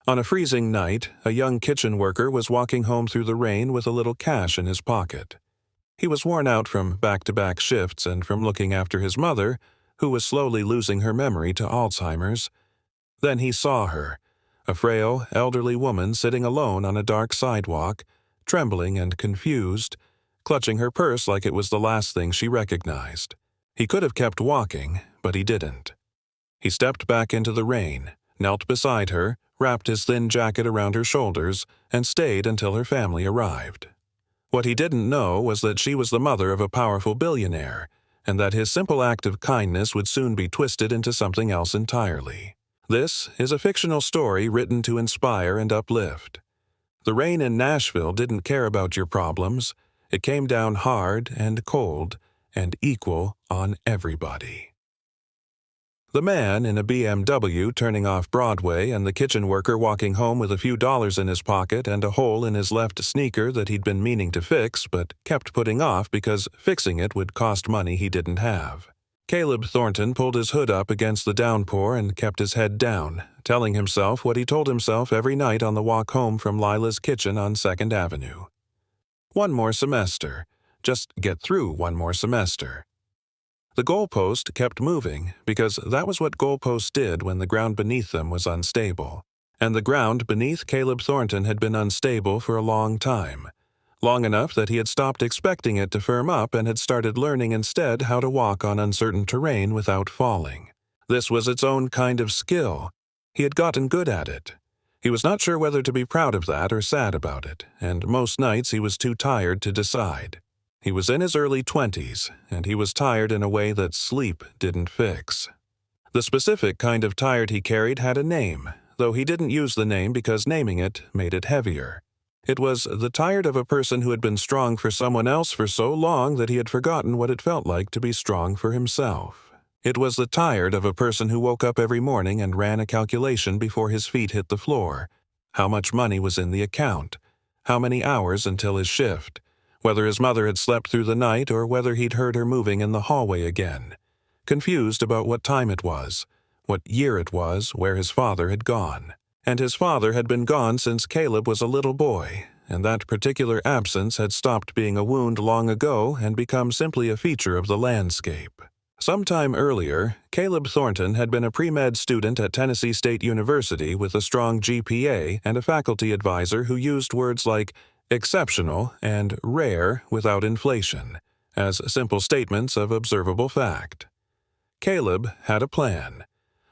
On a freezing night, a young kitchen worker was walking home through the rain with a little cash in his pocket. He was worn out from back-to-back shifts and from looking after his mother, who was slowly losing her memory to Alzheimer's. Then he saw her, a frail, elderly woman sitting alone on a dark sidewalk, trembling and confused, clutching her purse like it was the last thing she recognized. He could have kept walking, but he didn't. He stepped back into the rain, knelt beside her, wrapped his thin jacket around her shoulders, and stayed until her family arrived. What he didn't know was that she was the mother of a powerful billionaire, and that his simple act of kindness would soon be twisted into something else entirely. This is a fictional story written to inspire and uplift. The rain in Nashville didn't care about your problems. It came down hard and cold and equal on everybody. The man in a BMW turning off Broadway and the kitchen worker walking home with a few dollars in his pocket and a hole in his left sneaker that he'd been meaning to fix but kept putting off because fixing it would cost money he didn't have. Caleb Thornton pulled his hood up against the downpour and kept his head down, telling himself what he told himself every night on the walk home from Lila's kitchen on 2nd Avenue. One more semester. Just get through one more semester. The goalpost kept moving because that was what goalposts did when the ground beneath them was unstable. And the ground beneath Caleb Thornton had been unstable for a long time. Long enough that he had stopped expecting it to firm up and had started learning instead how to walk on uncertain terrain without falling. This was its own kind of skill. He had gotten good at it. He was not sure whether to be proud of that or sad about it, and most nights he was too tired to decide. He was in his early 20s, and he was tired in a way that sleep didn't fix. The specific kind of tired he carried had a name, though he didn't use the name because naming it made it heavier. It was the tired of a person who had been strong for someone else for so long that he had forgotten what it felt like to be strong for himself. It was the tired of a person who woke up every morning and ran a calculation before his feet hit the floor. How much money was in the account? How many hours until his shift? Whether his mother had slept through the night or whether he'd heard her moving in the hallway again. Confused about what time it was, what year it was, where his father had gone. And his father had been gone since Caleb was a little boy, and that particular absence had stopped being a wound long ago and become simply a feature of the landscape. Sometime earlier, Caleb Thornton had been a pre-med student at Tennessee State University with a strong GPA and a faculty advisor who used words like exceptional and rare without inflation, as simple statements of observable fact. Caleb had a plan.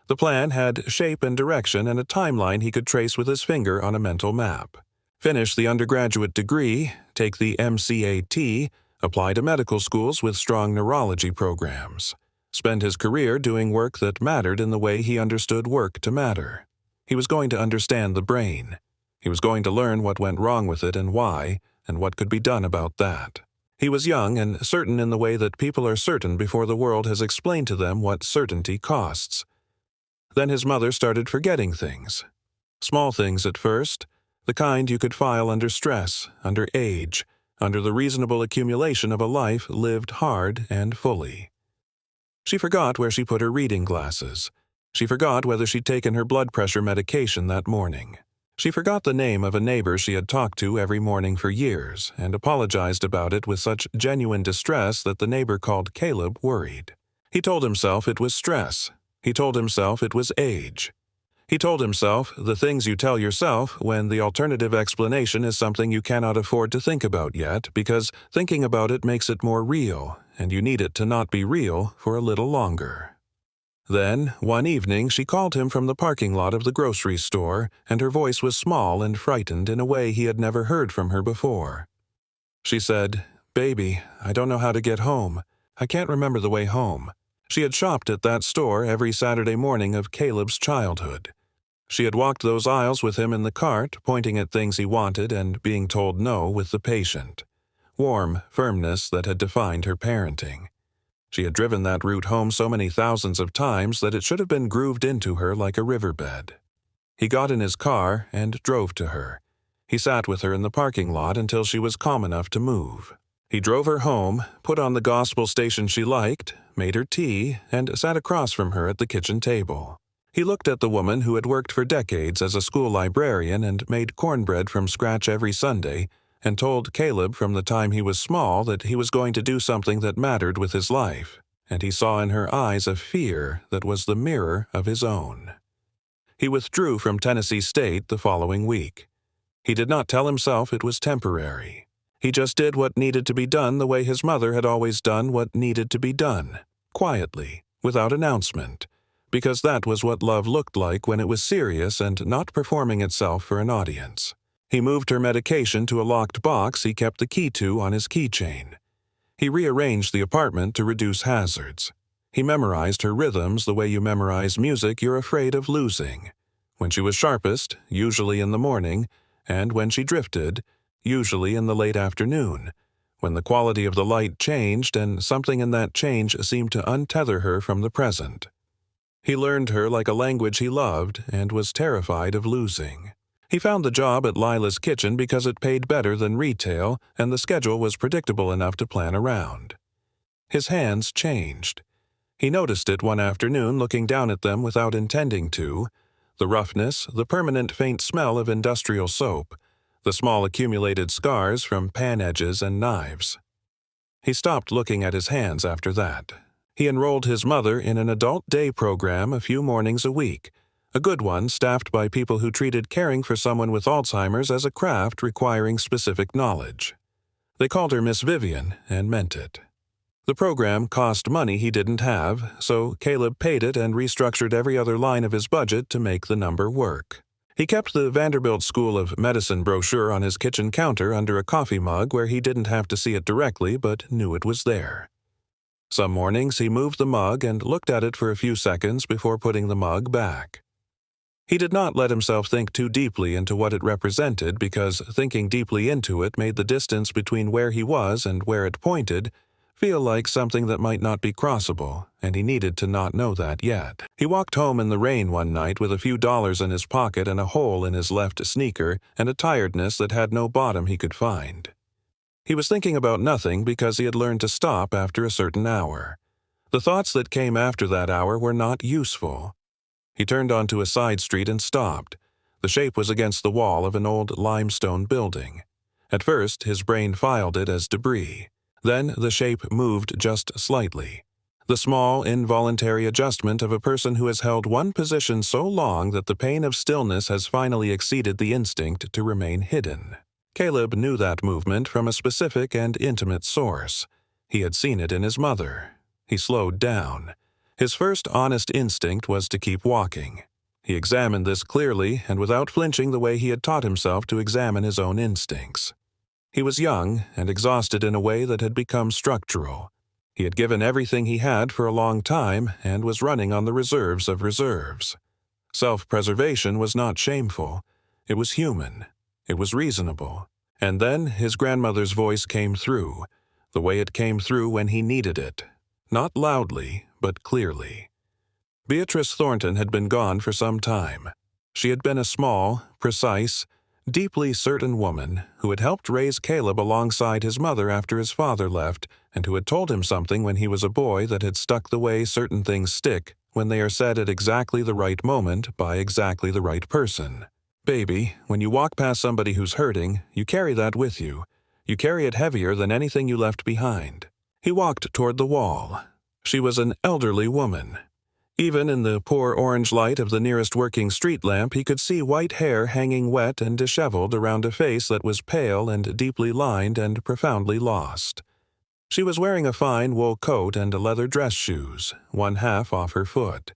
The plan had shape and direction and a timeline he could trace with his finger on a mental map. Finish the undergraduate degree, take the MCAT, apply to medical schools with strong neurology programs. Spend his career doing work that mattered in the way he understood work to matter. He was going to understand the brain. He was going to learn what went wrong with it and why, and what could be done about that. He was young and certain in the way that people are certain before the world has explained to them what certainty costs. Then his mother started forgetting things. Small things at first, the kind you could file under stress, under age, under the reasonable accumulation of a life lived hard and fully. She forgot where she put her reading glasses. She forgot whether she'd taken her blood pressure medication that morning. She forgot the name of a neighbor she had talked to every morning for years and apologized about it with such genuine distress that the neighbor called Caleb worried. He told himself it was stress. He told himself it was age. He told himself the things you tell yourself when the alternative explanation is something you cannot afford to think about yet because thinking about it makes it more real, and you need it to not be real for a little longer. Then, one evening, she called him from the parking lot of the grocery store, and her voice was small and frightened in a way he had never heard from her before. She said, "Baby, I don't know how to get home. I can't remember the way home." She had shopped at that store every Saturday morning of Caleb's childhood. She had walked those aisles with him in the cart, pointing at things he wanted and being told no with the patient. Warm firmness that had defined her parenting. She had driven that route home so many thousands of times that it should have been grooved into her like a riverbed. He got in his car and drove to her. He sat with her in the parking lot until she was calm enough to move. He drove her home, put on the gospel station she liked, made her tea, and sat across from her at the kitchen table. He looked at the woman who had worked for decades as a school librarian and made cornbread from scratch every Sunday, and told Caleb from the time he was small that he was going to do something that mattered with his life, and he saw in her eyes a fear that was the mirror of his own. He withdrew from Tennessee State the following week. He did not tell himself it was temporary. He just did what needed to be done the way his mother had always done what needed to be done, quietly, without announcement, because that was what love looked like when it was serious and not performing itself for an audience. He moved her medication to a locked box he kept the key to on his keychain. He rearranged the apartment to reduce hazards. He memorized her rhythms the way you memorize music you're afraid of losing. When she was sharpest, usually in the morning, and when she drifted, usually in the late afternoon, when the quality of the light changed and something in that change seemed to untether her from the present. He learned her like a language he loved and was terrified of losing. He found the job at Lila's Kitchen because it paid better than retail and the schedule was predictable enough to plan around. His hands changed. He noticed it one afternoon looking down at them without intending to. The roughness, the permanent faint smell of industrial soap, the small accumulated scars from pan edges and knives. He stopped looking at his hands after that. He enrolled his mother in an adult day program a few mornings a week, a good one staffed by people who treated caring for someone with Alzheimer's as a craft requiring specific knowledge. They called her Miss Vivian and meant it. The program cost money he didn't have, so Caleb paid it and restructured every other line of his budget to make the number work. He kept the Vanderbilt School of Medicine brochure on his kitchen counter under a coffee mug where he didn't have to see it directly but knew it was there. Some mornings he moved the mug and looked at it for a few seconds before putting the mug back. He did not let himself think too deeply into what it represented because thinking deeply into it made the distance between where he was and where it pointed feel like something that might not be crossable, and he needed to not know that yet. He walked home in the rain one night with a few dollars in his pocket and a hole in his left sneaker and a tiredness that had no bottom he could find. He was thinking about nothing because he had learned to stop after a certain hour. The thoughts that came after that hour were not useful. He turned onto a side street and stopped. The shape was against the wall of an old limestone building. At first, his brain filed it as debris. Then the shape moved just slightly. The small, involuntary adjustment of a person who has held one position so long that the pain of stillness has finally exceeded the instinct to remain hidden. Caleb knew that movement from a specific and intimate source. He had seen it in his mother. He slowed down. His first honest instinct was to keep walking. He examined this clearly and without flinching the way he had taught himself to examine his own instincts. He was young and exhausted in a way that had become structural. He had given everything he had for a long time and was running on the reserves of reserves. Self-preservation was not shameful. It was human. It was reasonable. And then his grandmother's voice came through, the way it came through when he needed it. Not loudly, but clearly. Beatrice Thornton had been gone for some time. She had been a small, precise, deeply certain woman who had helped raise Caleb alongside his mother after his father left and who had told him something when he was a boy that had stuck the way certain things stick when they are said at exactly the right moment by exactly the right person. Baby, when you walk past somebody who's hurting, you carry that with you. You carry it heavier than anything you left behind. He walked toward the wall. She was an elderly woman. Even in the poor orange light of the nearest working street lamp, he could see white hair hanging wet and disheveled around a face that was pale and deeply lined and profoundly lost. She was wearing a fine wool coat and leather dress shoes, one half off her foot.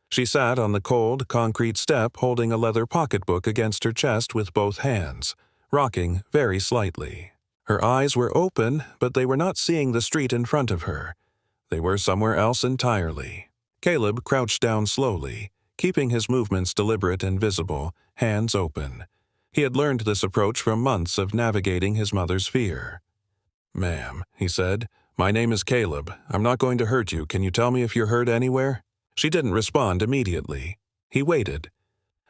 She sat on the cold, concrete step holding a leather pocketbook against her chest with both hands, rocking very slightly. Her eyes were open, but they were not seeing the street in front of her. They were somewhere else entirely. Caleb crouched down slowly, keeping his movements deliberate and visible, hands open. He had learned this approach from months of navigating his mother's fear. "Ma'am," he said, "my name is Caleb. I'm not going to hurt you. Can you tell me if you're hurt anywhere?" She didn't respond immediately. He waited.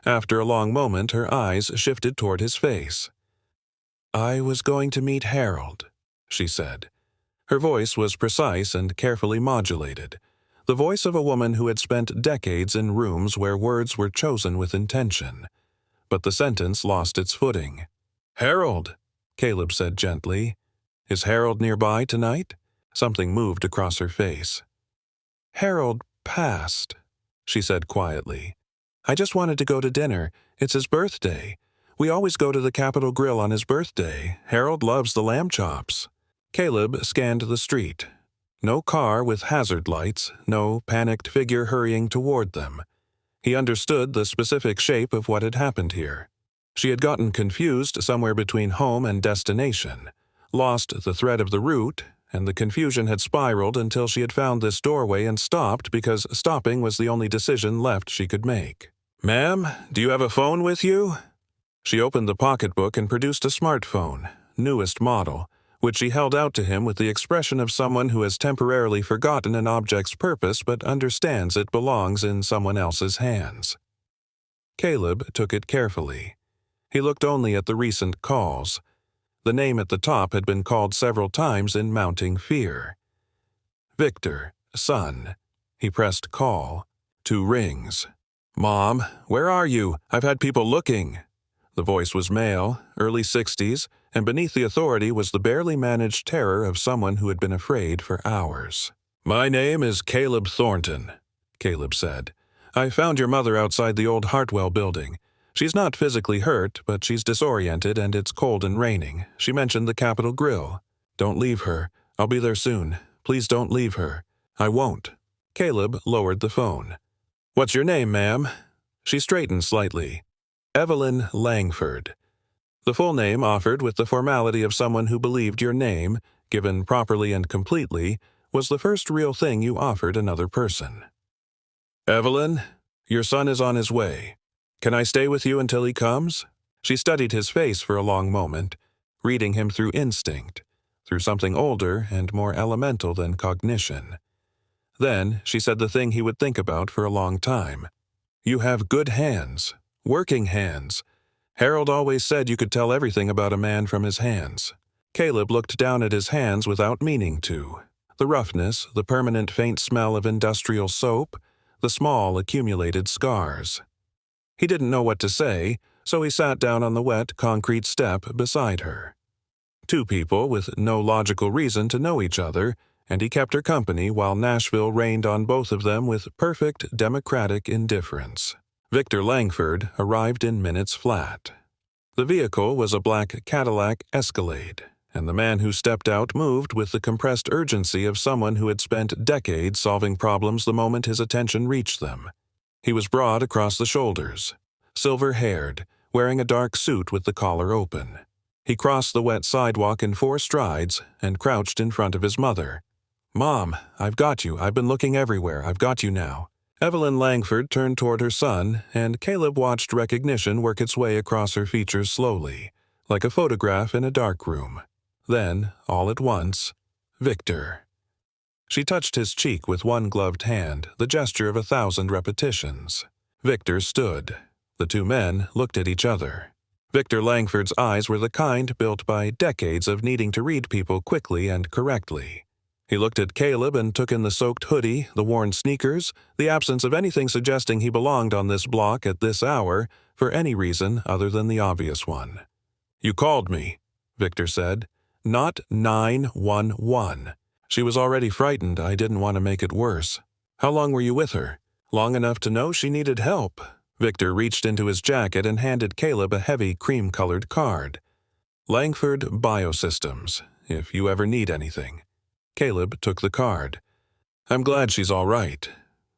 After a long moment, her eyes shifted toward his face. "I was going to meet Harold," she said. Her voice was precise and carefully modulated. the voice of a woman who had spent decades in rooms where words were chosen with intention. But the sentence lost its footing. "Harold," Caleb said gently. "Is Harold nearby tonight?" Something moved across her face. "Harold passed," she said quietly. "I just wanted to go to dinner. It's his birthday. We always go to the Capitol Grill on his birthday. Harold loves the lamb chops." Caleb scanned the street. No car with hazard lights, no panicked figure hurrying toward them. He understood the specific shape of what had happened here. She had gotten confused somewhere between home and destination, lost the thread of the route, and the confusion had spiraled until she had found this doorway and stopped because stopping was the only decision left she could make. "Ma'am, do you have a phone with you?" She opened the pocketbook and produced a smartphone, newest model, which she held out to him with the expression of someone who has temporarily forgotten an object's purpose but understands it belongs in someone else's hands. Caleb took it carefully. He looked only at the recent calls. The name at the top had been called several times in mounting fear. "Victor, son." He pressed call. 2 rings. "Mom, where are you? I've had people looking." The voice was male, early 60s, and beneath the authority was the barely managed terror of someone who had been afraid for hours. "My name is Caleb Thornton," Caleb said. "I found your mother outside the old Hartwell building. She's not physically hurt, but she's disoriented and it's cold and raining. She mentioned the Capitol Grill. Don't leave her. I'll be there soon. Please don't leave her." "I won't." Caleb lowered the phone. "What's your name, ma'am?" She straightened slightly. "Evelyn Langford." The full name offered with the formality of someone who believed your name, given properly and completely, was the first real thing you offered another person. "Evelyn, your son is on his way. Can I stay with you until he comes?" She studied his face for a long moment, reading him through instinct, through something older and more elemental than cognition. Then she said the thing he would think about for a long time. "You have good hands. Working hands. Harold always said you could tell everything about a man from his hands." Caleb looked down at his hands without meaning to. The roughness, the permanent faint smell of industrial soap, the small accumulated scars. He didn't know what to say, so he sat down on the wet concrete step beside her. 2 people with no logical reason to know each other, and he kept her company while Nashville rained on both of them with perfect democratic indifference. Victor Langford arrived in minutes flat. The vehicle was a black Cadillac Escalade, and the man who stepped out moved with the compressed urgency of someone who had spent decades solving problems the moment his attention reached them. He was broad across the shoulders, silver-haired, wearing a dark suit with the collar open. He crossed the wet sidewalk in 4 strides and crouched in front of his mother. "Mom, I've got you. I've been looking everywhere. I've got you now." Evelyn Langford turned toward her son, and Caleb watched recognition work its way across her features slowly, like a photograph in a dark room. Then, all at once, "Victor." She touched his cheek with one gloved hand, the gesture of 1,000 repetitions. Victor stood. The 2 men looked at each other. Victor Langford's eyes were the kind built by decades of needing to read people quickly and correctly. He looked at Caleb and took in the soaked hoodie, the worn sneakers, the absence of anything suggesting he belonged on this block at this hour for any reason other than the obvious one. "You called me," Victor said. "Not 911. She was already frightened. I didn't want to make it worse." "How long were you with her?" "Long enough to know she needed help." Victor reached into his jacket and handed Caleb a heavy cream-colored card. "Langford Biosystems, if you ever need anything." Caleb took the card. "I'm glad she's all right."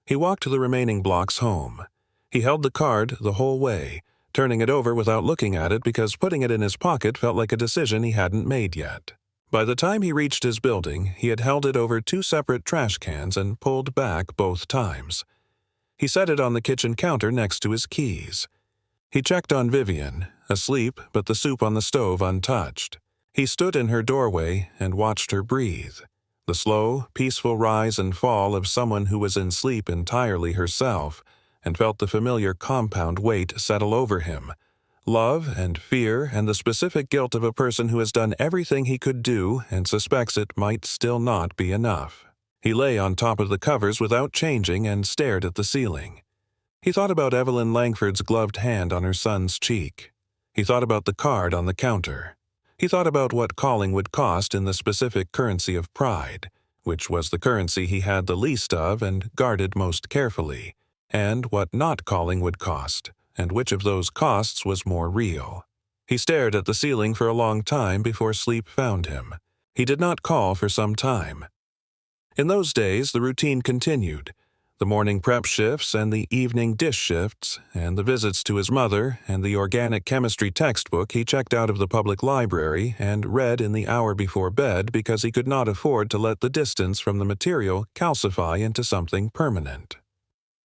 He walked the remaining blocks home. He held the card the whole way, turning it over without looking at it because putting it in his pocket felt like a decision he hadn't made yet. By the time he reached his building, he had held it over 2 separate trash cans and pulled back both times. He set it on the kitchen counter next to his keys. He checked on Vivian, asleep but the soup on the stove untouched. He stood in her doorway and watched her breathe. The slow, peaceful rise and fall of someone who was in sleep entirely herself, and felt the familiar compound weight settle over him. Love and fear and the specific guilt of a person who has done everything he could do and suspects it might still not be enough. He lay on top of the covers without changing and stared at the ceiling. He thought about Evelyn Langford's gloved hand on her son's cheek. He thought about the card on the counter. He thought about what calling would cost in the specific currency of pride, which was the currency he had the least of and guarded most carefully, and what not calling would cost, and which of those costs was more real. He stared at the ceiling for a long time before sleep found him. He did not call for some time. In those days, the routine continued. The morning prep shifts and the evening dish shifts, and the visits to his mother, and the organic chemistry textbook he checked out of the public library and read in the hour before bed because he could not afford to let the distance from the material calcify into something permanent.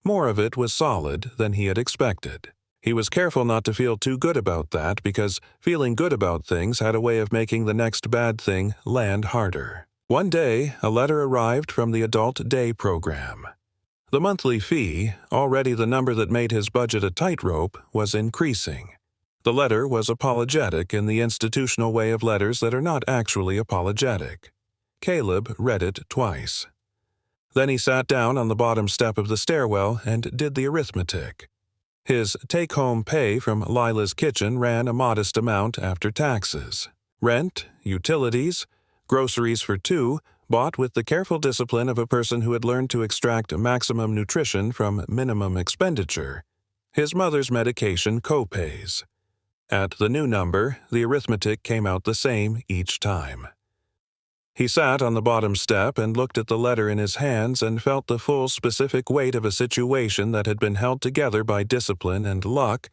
More of it was solid than he had expected. He was careful not to feel too good about that because feeling good about things had a way of making the next bad thing land harder. One day, a letter arrived from the Adult Day program. The monthly fee, already the number that made his budget a tightrope, was increasing. The letter was apologetic in the institutional way of letters that are not actually apologetic. Caleb read it twice. Then he sat down on the bottom step of the stairwell and did the arithmetic. His take-home pay from Lila's kitchen ran a modest amount after taxes. Rent, utilities, groceries for two, bought with the careful discipline of a person who had learned to extract maximum nutrition from minimum expenditure. His mother's medication co-pays. At the new number, the arithmetic came out the same each time. He sat on the bottom step and looked at the letter in his hands and felt the full specific weight of a situation that had been held together by discipline and luck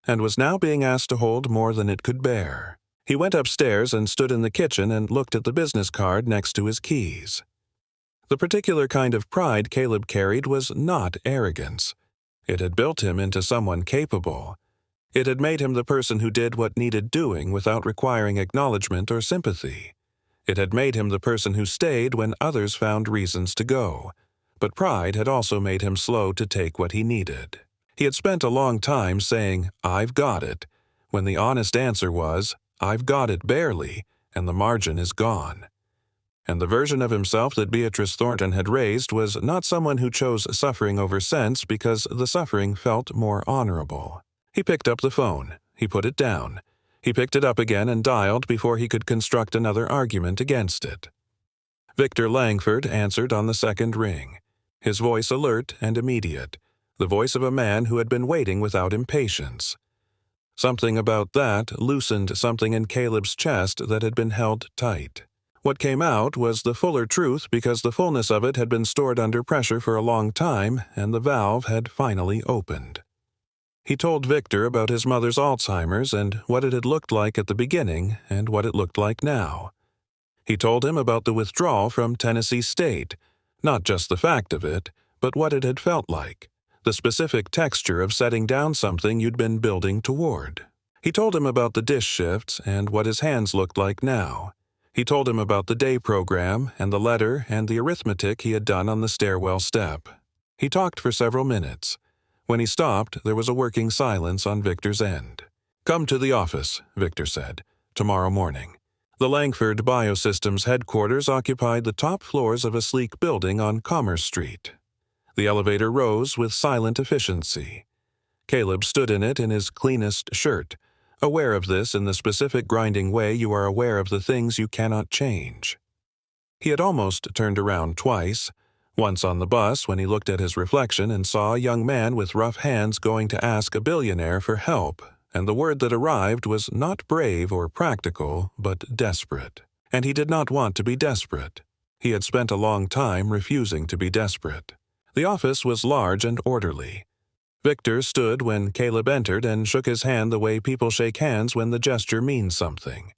and was now being asked to hold more than it could bear. He went upstairs and stood in the kitchen and looked at the business card next to his keys. The particular kind of pride Caleb carried was not arrogance. It had built him into someone capable. It had made him the person who did what needed doing without requiring acknowledgement or sympathy. It had made him the person who stayed when others found reasons to go. But pride had also made him slow to take what he needed. He had spent a long time saying, "I've got it," when the honest answer was, "I've got it barely, and the margin is gone." And the version of himself that Beatrice Thornton had raised was not someone who chose suffering over sense because the suffering felt more honorable. He picked up the phone. He put it down. He picked it up again and dialed before he could construct another argument against it. Victor Langford answered on the second ring, his voice alert and immediate, the voice of a man who had been waiting without impatience. Something about that loosened something in Caleb's chest that had been held tight. What came out was the fuller truth because the fullness of it had been stored under pressure for a long time and the valve had finally opened. He told Victor about his mother's Alzheimer's and what it had looked like at the beginning and what it looked like now. He told him about the withdrawal from Tennessee State, not just the fact of it, but what it had felt like, the specific texture of setting down something you'd been building toward. He told him about the dish shifts and what his hands looked like now. He told him about the day program and the letter and the arithmetic he had done on the stairwell step. He talked for several minutes. When he stopped, there was a working silence on Victor's end. "Come to the office," Victor said, "tomorrow morning." The Langford Biosystems headquarters occupied the top floors of a sleek building on Commerce Street. The elevator rose with silent efficiency. Caleb stood in it in his cleanest shirt, aware of this in the specific grinding way you are aware of the things you cannot change. He had almost turned around twice, once on the bus when he looked at his reflection and saw a young man with rough hands going to ask a billionaire for help, and the word that arrived was not brave or practical, but desperate. And he did not want to be desperate. He had spent a long time refusing to be desperate. The office was large and orderly. Victor stood when Caleb entered and shook his hand the way people shake hands when the gesture means something.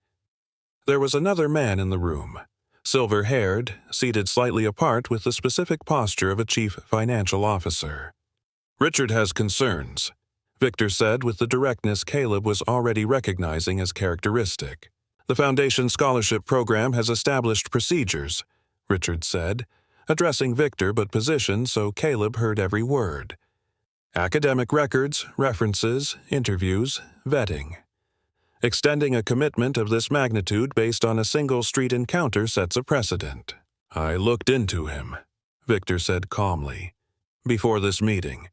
There was another man in the room, silver-haired, seated slightly apart with the specific posture of a chief financial officer. "Richard has concerns," Victor said with the directness Caleb was already recognizing as characteristic. "The Foundation Scholarship Program has established procedures," Richard said, addressing Victor but positioned so Caleb heard every word. "Academic records, references, interviews, vetting. Extending a commitment of this magnitude based on a single street encounter sets a precedent. I looked into him," Victor said calmly. Before this meeting,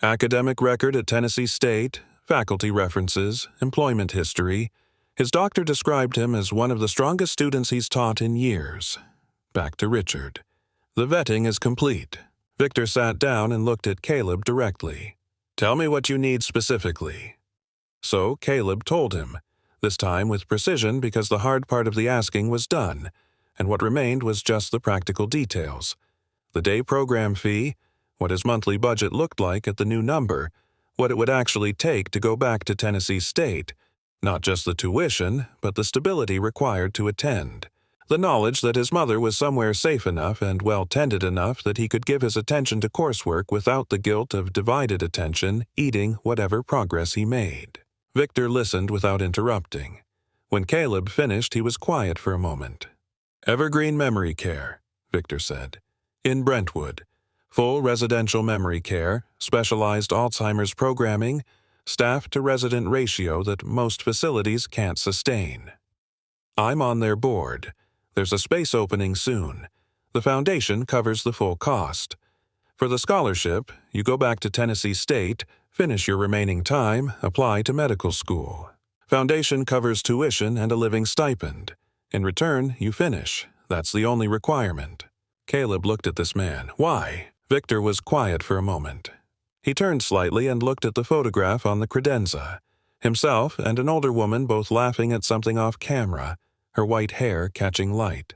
academic record at Tennessee State, faculty references, employment history. His doctor described him as one of the strongest students he's taught in years. Back to Richard. The vetting is complete. Victor sat down and looked at Caleb directly. Tell me what you need specifically. So Caleb told him, this time with precision because the hard part of the asking was done, and what remained was just the practical details. The day program fee, what his monthly budget looked like at the new number, what it would actually take to go back to Tennessee State, not just the tuition, but the stability required to attend. The knowledge that his mother was somewhere safe enough and well-tended enough that he could give his attention to coursework without the guilt of divided attention eating whatever progress he made. Victor listened without interrupting. When Caleb finished, he was quiet for a moment. Evergreen Memory Care, Victor said. In Brentwood. Full residential memory care, specialized Alzheimer's programming, staff-to-resident ratio that most facilities can't sustain. I'm on their board. There's a space opening soon. The foundation covers the full cost. For the scholarship, you go back to Tennessee State, finish your remaining time, apply to medical school. Foundation covers tuition and a living stipend. In return, you finish. That's the only requirement. Caleb looked at this man. Why? Victor was quiet for a moment. He turned slightly and looked at the photograph on the credenza. Himself and an older woman both laughing at something off camera, her white hair catching light.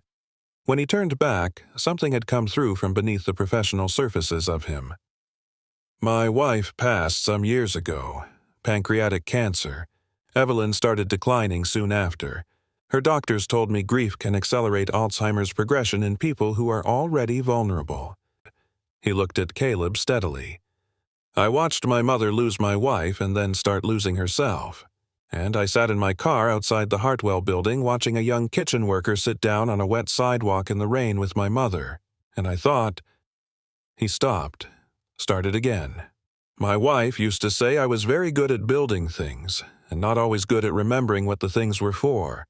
When he turned back, something had come through from beneath the professional surfaces of him. My wife passed some years ago. Pancreatic cancer. Evelyn started declining soon after. Her doctors told me grief can accelerate Alzheimer's progression in people who are already vulnerable. He looked at Caleb steadily. I watched my mother lose my wife and then start losing herself. And I sat in my car outside the Hartwell building watching a young kitchen worker sit down on a wet sidewalk in the rain with my mother. And I thought... He stopped. Started again. My wife used to say I was very good at building things, and not always good at remembering what the things were for.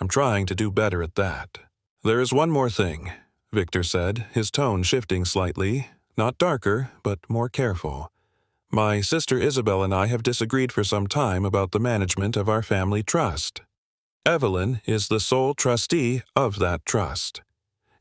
I'm trying to do better at that. There is one more thing, Victor said, his tone shifting slightly, not darker, but more careful. My sister Isabel and I have disagreed for some time about the management of our family trust. Evelyn is the sole trustee of that trust.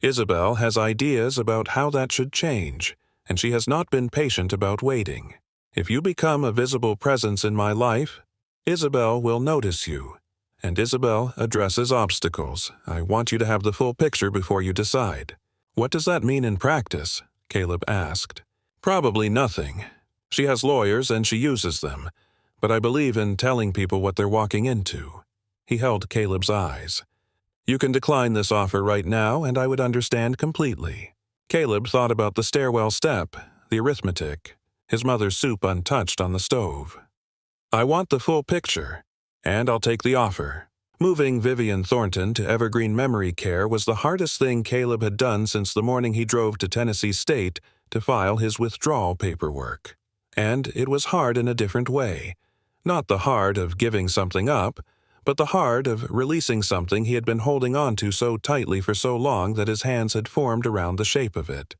Isabel has ideas about how that should change, and she has not been patient about waiting. If you become a visible presence in my life, Isabel will notice you. And Isabel addresses obstacles. I want you to have the full picture before you decide. What does that mean in practice? Caleb asked. Probably nothing. She has lawyers and she uses them, but I believe in telling people what they're walking into. He held Caleb's eyes. You can decline this offer right now and I would understand completely. Caleb thought about the stairwell step, the arithmetic, his mother's soup untouched on the stove. I want the full picture, and I'll take the offer. Moving Vivian Thornton to Evergreen Memory Care was the hardest thing Caleb had done since the morning he drove to Tennessee State to file his withdrawal paperwork. And it was hard in a different way. Not the hard of giving something up, but the hard of releasing something he had been holding on to so tightly for so long that his hands had formed around the shape of it.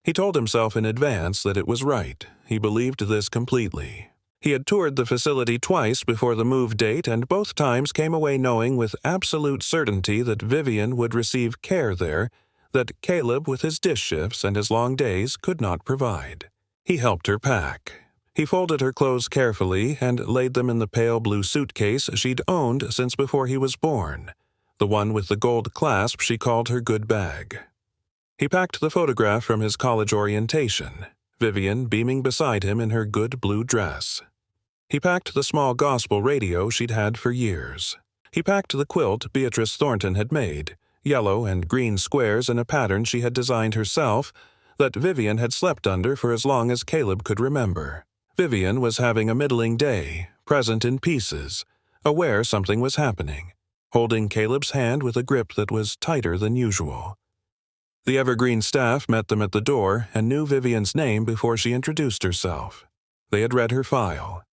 He told himself in advance that it was right. He believed this completely. He had toured the facility twice before the move date and both times came away knowing with absolute certainty that Vivian would receive care there that Caleb, with his dish shifts and his long days, could not provide. He helped her pack. He folded her clothes carefully and laid them in the pale blue suitcase she'd owned since before he was born, the one with the gold clasp she called her good bag. He packed the photograph from his college orientation, Vivian beaming beside him in her good blue dress. He packed the small gospel radio she'd had for years. He packed the quilt Beatrice Thornton had made, yellow and green squares in a pattern she had designed herself, that Vivian had slept under for as long as Caleb could remember. Vivian was having a middling day, present in pieces, aware something was happening, holding Caleb's hand with a grip that was tighter than usual. The Evergreen staff met them at the door and knew Vivian's name before she introduced herself. They had read her file.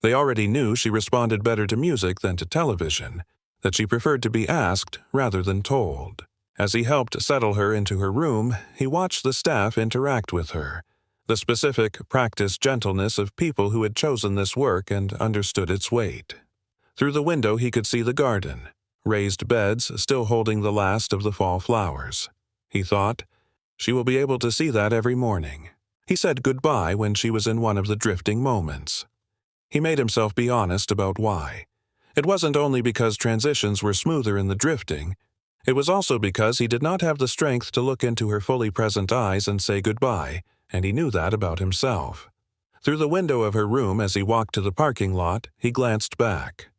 They already knew she responded better to music than to television, that she preferred to be asked rather than told. As he helped settle her into her room, he watched the staff interact with her, the specific, practiced gentleness of people who had chosen this work and understood its weight. Through the window he could see the garden, raised beds still holding the last of the fall flowers. He thought, she will be able to see that every morning. He said goodbye when she was in one of the drifting moments. He made himself be honest about why. It wasn't only because transitions were smoother in the drifting, it was also because he did not have the strength to look into her fully present eyes and say goodbye, and he knew that about himself. Through the window of her room as he walked to the parking lot, he glanced back.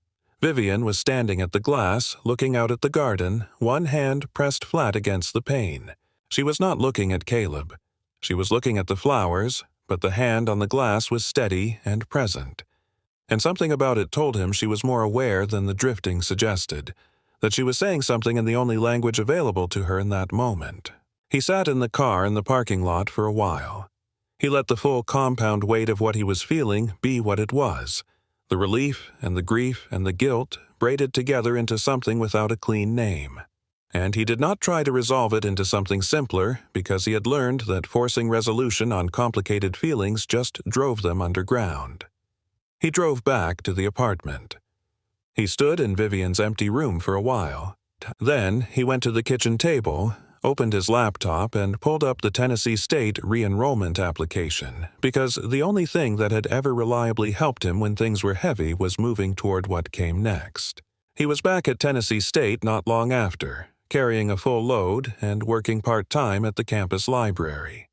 Vivian was standing at the glass, looking out at the garden, one hand pressed flat against the pane. She was not looking at Caleb. She was looking at the flowers, but the hand on the glass was steady and present. And something about it told him she was more aware than the drifting suggested, that she was saying something in the only language available to her in that moment. He sat in the car in the parking lot for a while. He let the full compound weight of what he was feeling be what it was, the relief and the grief and the guilt braided together into something without a clean name. And he did not try to resolve it into something simpler because he had learned that forcing resolution on complicated feelings just drove them underground. He drove back to the apartment. He stood in Vivian's empty room for a while. Then he went to the kitchen table, opened his laptop, and pulled up the Tennessee State re-enrollment application, because the only thing that had ever reliably helped him when things were heavy was moving toward what came next. He was back at Tennessee State not long after, carrying a full load and working part-time at the campus library.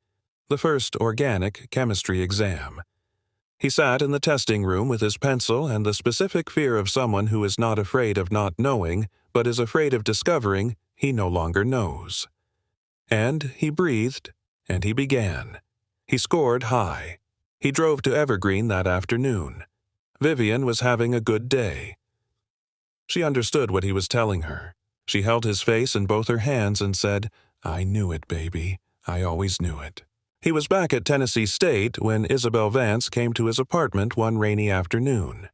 The first organic chemistry exam. He sat in the testing room with his pencil and the specific fear of someone who is not afraid of not knowing, but is afraid of discovering he no longer knows. And he breathed, and he began. He scored high. He drove to Evergreen that afternoon. Vivian was having a good day. She understood what he was telling her. She held his face in both her hands and said, "I knew it, baby. I always knew it." He was back at Tennessee State when Isabel Vance came to his apartment one rainy afternoon.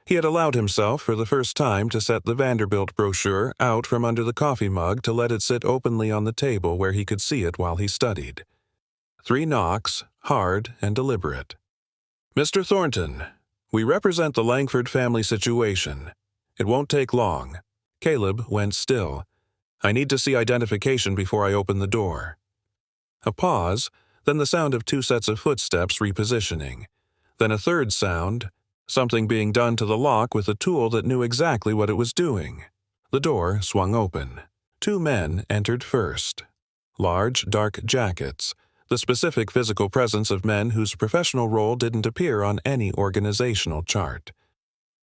He had allowed himself for the first time to set the Vanderbilt brochure out from under the coffee mug to let it sit openly on the table where he could see it while he studied. 3 knocks, hard and deliberate. "Mr. Thornton, we represent the Langford family situation. It won't take long." Caleb went still. "I need to see identification before I open the door." A pause, then the sound of 2 sets of footsteps repositioning. Then a third sound, something being done to the lock with a tool that knew exactly what it was doing. The door swung open. 2 men entered first. Large, dark jackets, the specific physical presence of men whose professional role didn't appear on any organizational chart.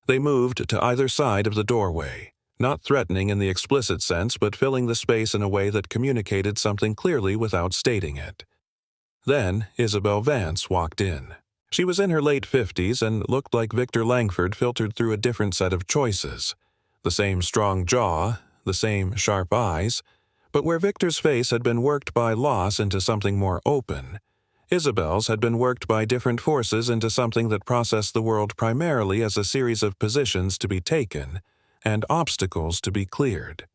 They moved to either side of the doorway, not threatening in the explicit sense but filling the space in a way that communicated something clearly without stating it. Then Isabel Vance walked in. She was in her late 50s and looked like Victor Langford filtered through a different set of choices. The same strong jaw, the same sharp eyes, but where Victor's face had been worked by loss into something more open, Isabel's had been worked by different forces into something that processed the world primarily as a series of positions to be taken and obstacles to be cleared.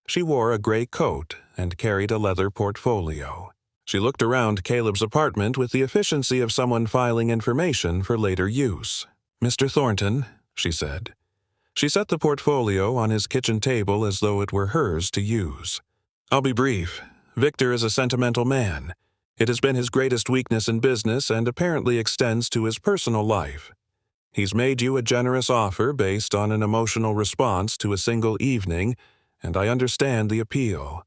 She wore a gray coat and carried a leather portfolio. She looked around Caleb's apartment with the efficiency of someone filing information for later use. "Mr. Thornton," she said. She set the portfolio on his kitchen table as though it were hers to use. "I'll be brief. Victor is a sentimental man. It has been his greatest weakness in business and apparently extends to his personal life. He's made you a generous offer based on an emotional response to a single evening, and I understand the appeal."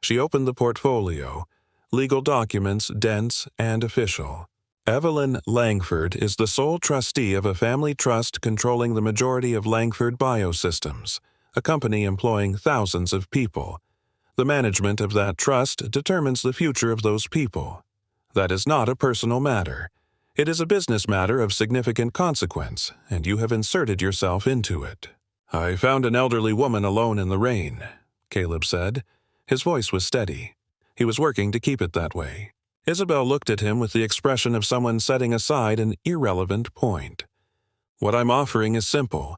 She opened the portfolio. Legal documents dense and official. Evelyn Langford is the sole trustee of a family trust controlling the majority of Langford Biosystems, a company employing thousands of people. The management of that trust determines the future of those people. That is not a personal matter. It is a business matter of significant consequence, and you have inserted yourself into it. "I found an elderly woman alone in the rain," Caleb said. His voice was steady. He was working to keep it that way. Isabel looked at him with the expression of someone setting aside an irrelevant point. "What I'm offering is simple.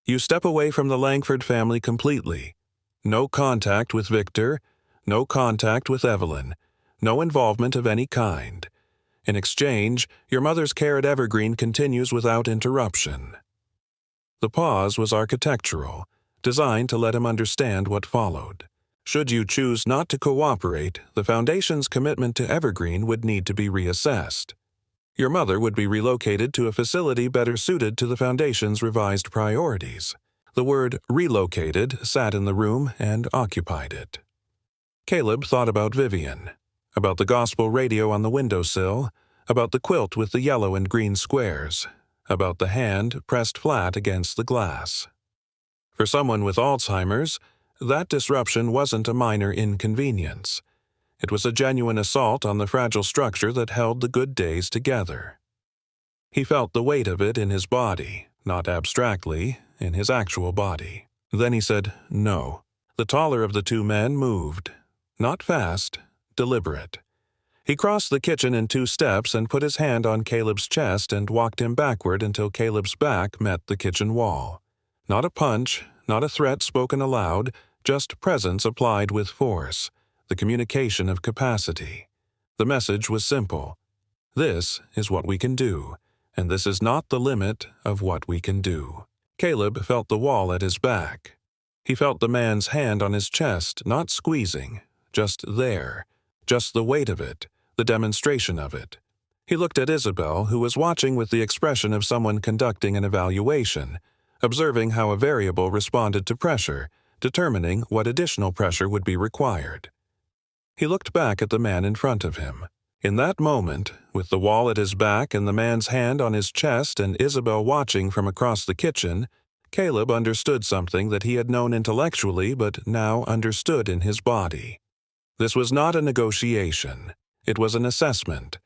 You step away from the Langford family completely. No contact with Victor, no contact with Evelyn, no involvement of any kind. In exchange, your mother's care at Evergreen continues without interruption." The pause was architectural, designed to let him understand what followed. Should you choose not to cooperate, the Foundation's commitment to Evergreen would need to be reassessed. Your mother would be relocated to a facility better suited to the Foundation's revised priorities. The word relocated sat in the room and occupied it. Caleb thought about Vivian, about the gospel radio on the windowsill, about the quilt with the yellow and green squares, about the hand pressed flat against the glass. For someone with Alzheimer's, that disruption wasn't a minor inconvenience. It was a genuine assault on the fragile structure that held the good days together. He felt the weight of it in his body, not abstractly, in his actual body. Then he said, "No." The taller of the two men moved. Not fast, deliberate. He crossed the kitchen in 2 steps and put his hand on Caleb's chest and walked him backward until Caleb's back met the kitchen wall. Not a punch, not a threat spoken aloud, just presence applied with force, the communication of capacity. The message was simple. This is what we can do, and this is not the limit of what we can do. Caleb felt the wall at his back. He felt the man's hand on his chest, not squeezing, just there, just the weight of it, the demonstration of it. He looked at Isabel, who was watching with the expression of someone conducting an evaluation, observing how a variable responded to pressure, determining what additional pressure would be required. He looked back at the man in front of him. In that moment, with the wall at his back and the man's hand on his chest and Isabel watching from across the kitchen, Caleb understood something that he had known intellectually but now understood in his body. This was not a negotiation. It was an assessment.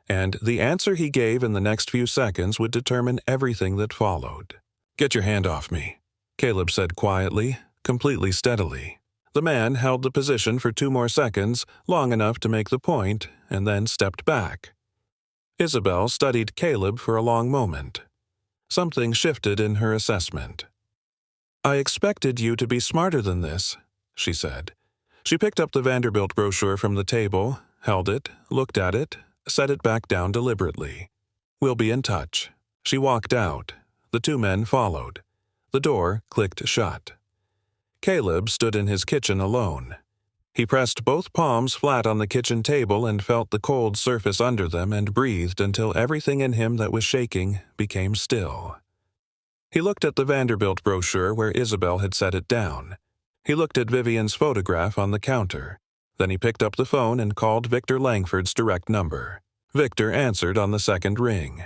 And the answer he gave in the next few seconds would determine everything that followed. "Get your hand off me," Caleb said quietly, completely steadily. The man held the position for 2 more seconds, long enough to make the point, and then stepped back. Isabel studied Caleb for a long moment. Something shifted in her assessment. "I expected you to be smarter than this," she said. She picked up the Vanderbilt brochure from the table, held it, looked at it, set it back down deliberately. "We'll be in touch." She walked out. The 2 men followed. The door clicked shut. Caleb stood in his kitchen alone. He pressed both palms flat on the kitchen table and felt the cold surface under them and breathed until everything in him that was shaking became still. He looked at the Vanderbilt brochure where Isabel had set it down. He looked at Vivian's photograph on the counter. Then he picked up the phone and called Victor Langford's direct number. Victor answered on the second ring.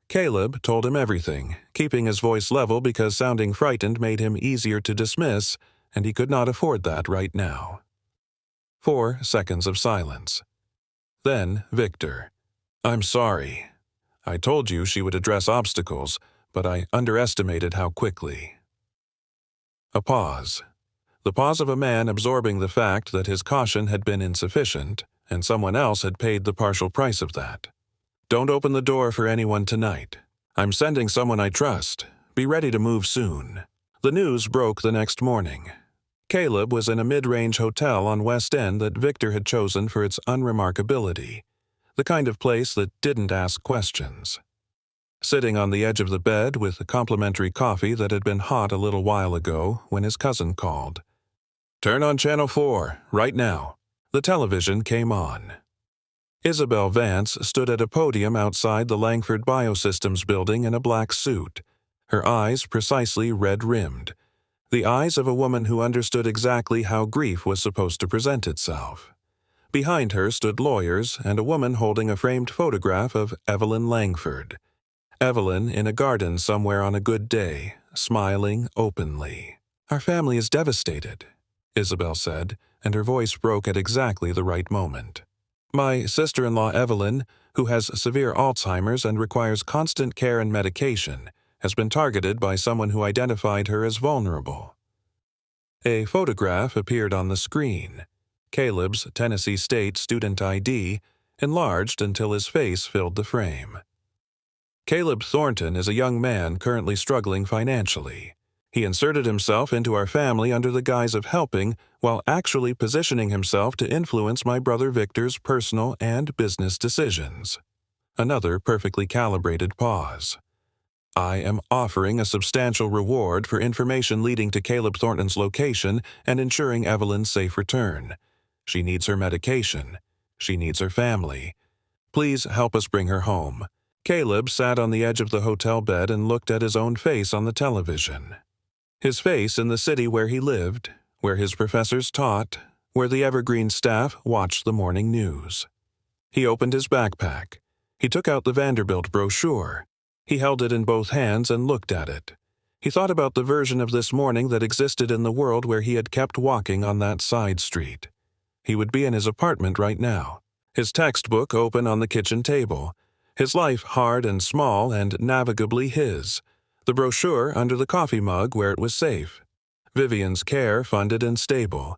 Caleb told him everything, keeping his voice level because sounding frightened made him easier to dismiss, and he could not afford that right now. 4 seconds of silence. Then Victor. "I'm sorry. I told you she would address obstacles, but I underestimated how quickly." A pause. The pause of a man absorbing the fact that his caution had been insufficient, and someone else had paid the partial price of that. "Don't open the door for anyone tonight. I'm sending someone I trust. Be ready to move soon." The news broke the next morning. Caleb was in a mid-range hotel on West End that Victor had chosen for its unremarkability, the kind of place that didn't ask questions. Sitting on the edge of the bed with a complimentary coffee that had been hot a little while ago when his cousin called. "Turn on Channel 4, right now." The television came on. Isabel Vance stood at a podium outside the Langford Biosystems building in a black suit, her eyes precisely red-rimmed, the eyes of a woman who understood exactly how grief was supposed to present itself. Behind her stood lawyers and a woman holding a framed photograph of Evelyn Langford. Evelyn in a garden somewhere on a good day, smiling openly. "Our family is devastated," Isabel said, and her voice broke at exactly the right moment. "My sister-in-law Evelyn, who has severe Alzheimer's and requires constant care and medication, has been targeted by someone who identified her as vulnerable." A photograph appeared on the screen. Caleb's Tennessee State student ID, enlarged until his face filled the frame. Caleb Thornton is a young man currently struggling financially. He inserted himself into our family under the guise of helping, while actually positioning himself to influence my brother Victor's personal and business decisions. Another perfectly calibrated pause. I am offering a substantial reward for information leading to Caleb Thornton's location and ensuring Evelyn's safe return. She needs her medication. She needs her family. Please help us bring her home. Caleb sat on the edge of the hotel bed and looked at his own face on the television. His face in the city where he lived, where his professors taught, where the Evergreen staff watched the morning news. He opened his backpack. He took out the Vanderbilt brochure. He held it in both hands and looked at it. He thought about the version of this morning that existed in the world where he had kept walking on that side street. He would be in his apartment right now, his textbook open on the kitchen table, his life hard and small and navigably his, the brochure under the coffee mug where it was safe, Vivian's care funded and stable,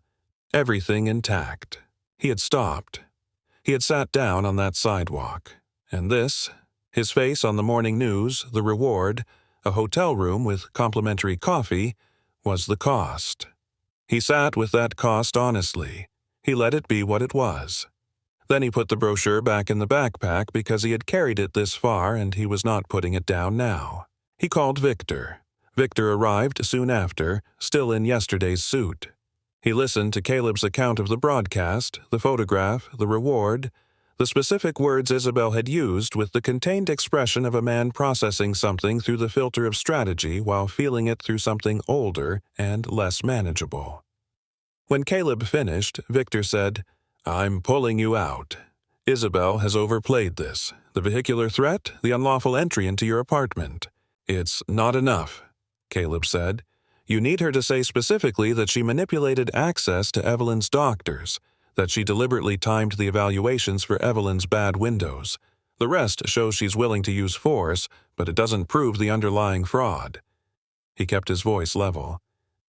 everything intact. He had stopped. He had sat down on that sidewalk. And this, his face on the morning news, the reward, a hotel room with complimentary coffee, was the cost. He sat with that cost honestly. He let it be what it was. Then he put the brochure back in the backpack because he had carried it this far and he was not putting it down now. He called Victor. Victor arrived soon after, still in yesterday's suit. He listened to Caleb's account of the broadcast, the photograph, the reward, the specific words Isabel had used with the contained expression of a man processing something through the filter of strategy while feeling it through something older and less manageable. When Caleb finished, Victor said, "I'm pulling you out. Isabel has overplayed this. The vehicular threat, the unlawful entry into your apartment. It's not enough," Caleb said. "You need her to say specifically that she manipulated access to Evelyn's doctors, that she deliberately timed the evaluations for Evelyn's bad windows. The rest shows she's willing to use force, but it doesn't prove the underlying fraud." He kept his voice level.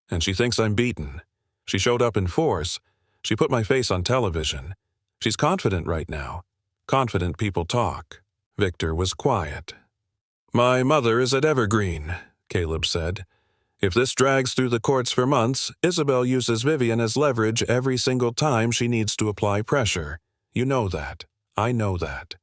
"And she thinks I'm beaten. She showed up in force. She put my face on television. She's confident right now. Confident people talk." Victor was quiet. "My mother is at Evergreen," Caleb said. "If this drags through the courts for months, Isabel uses Vivian as leverage every single time she needs to apply pressure. You know that. I know that."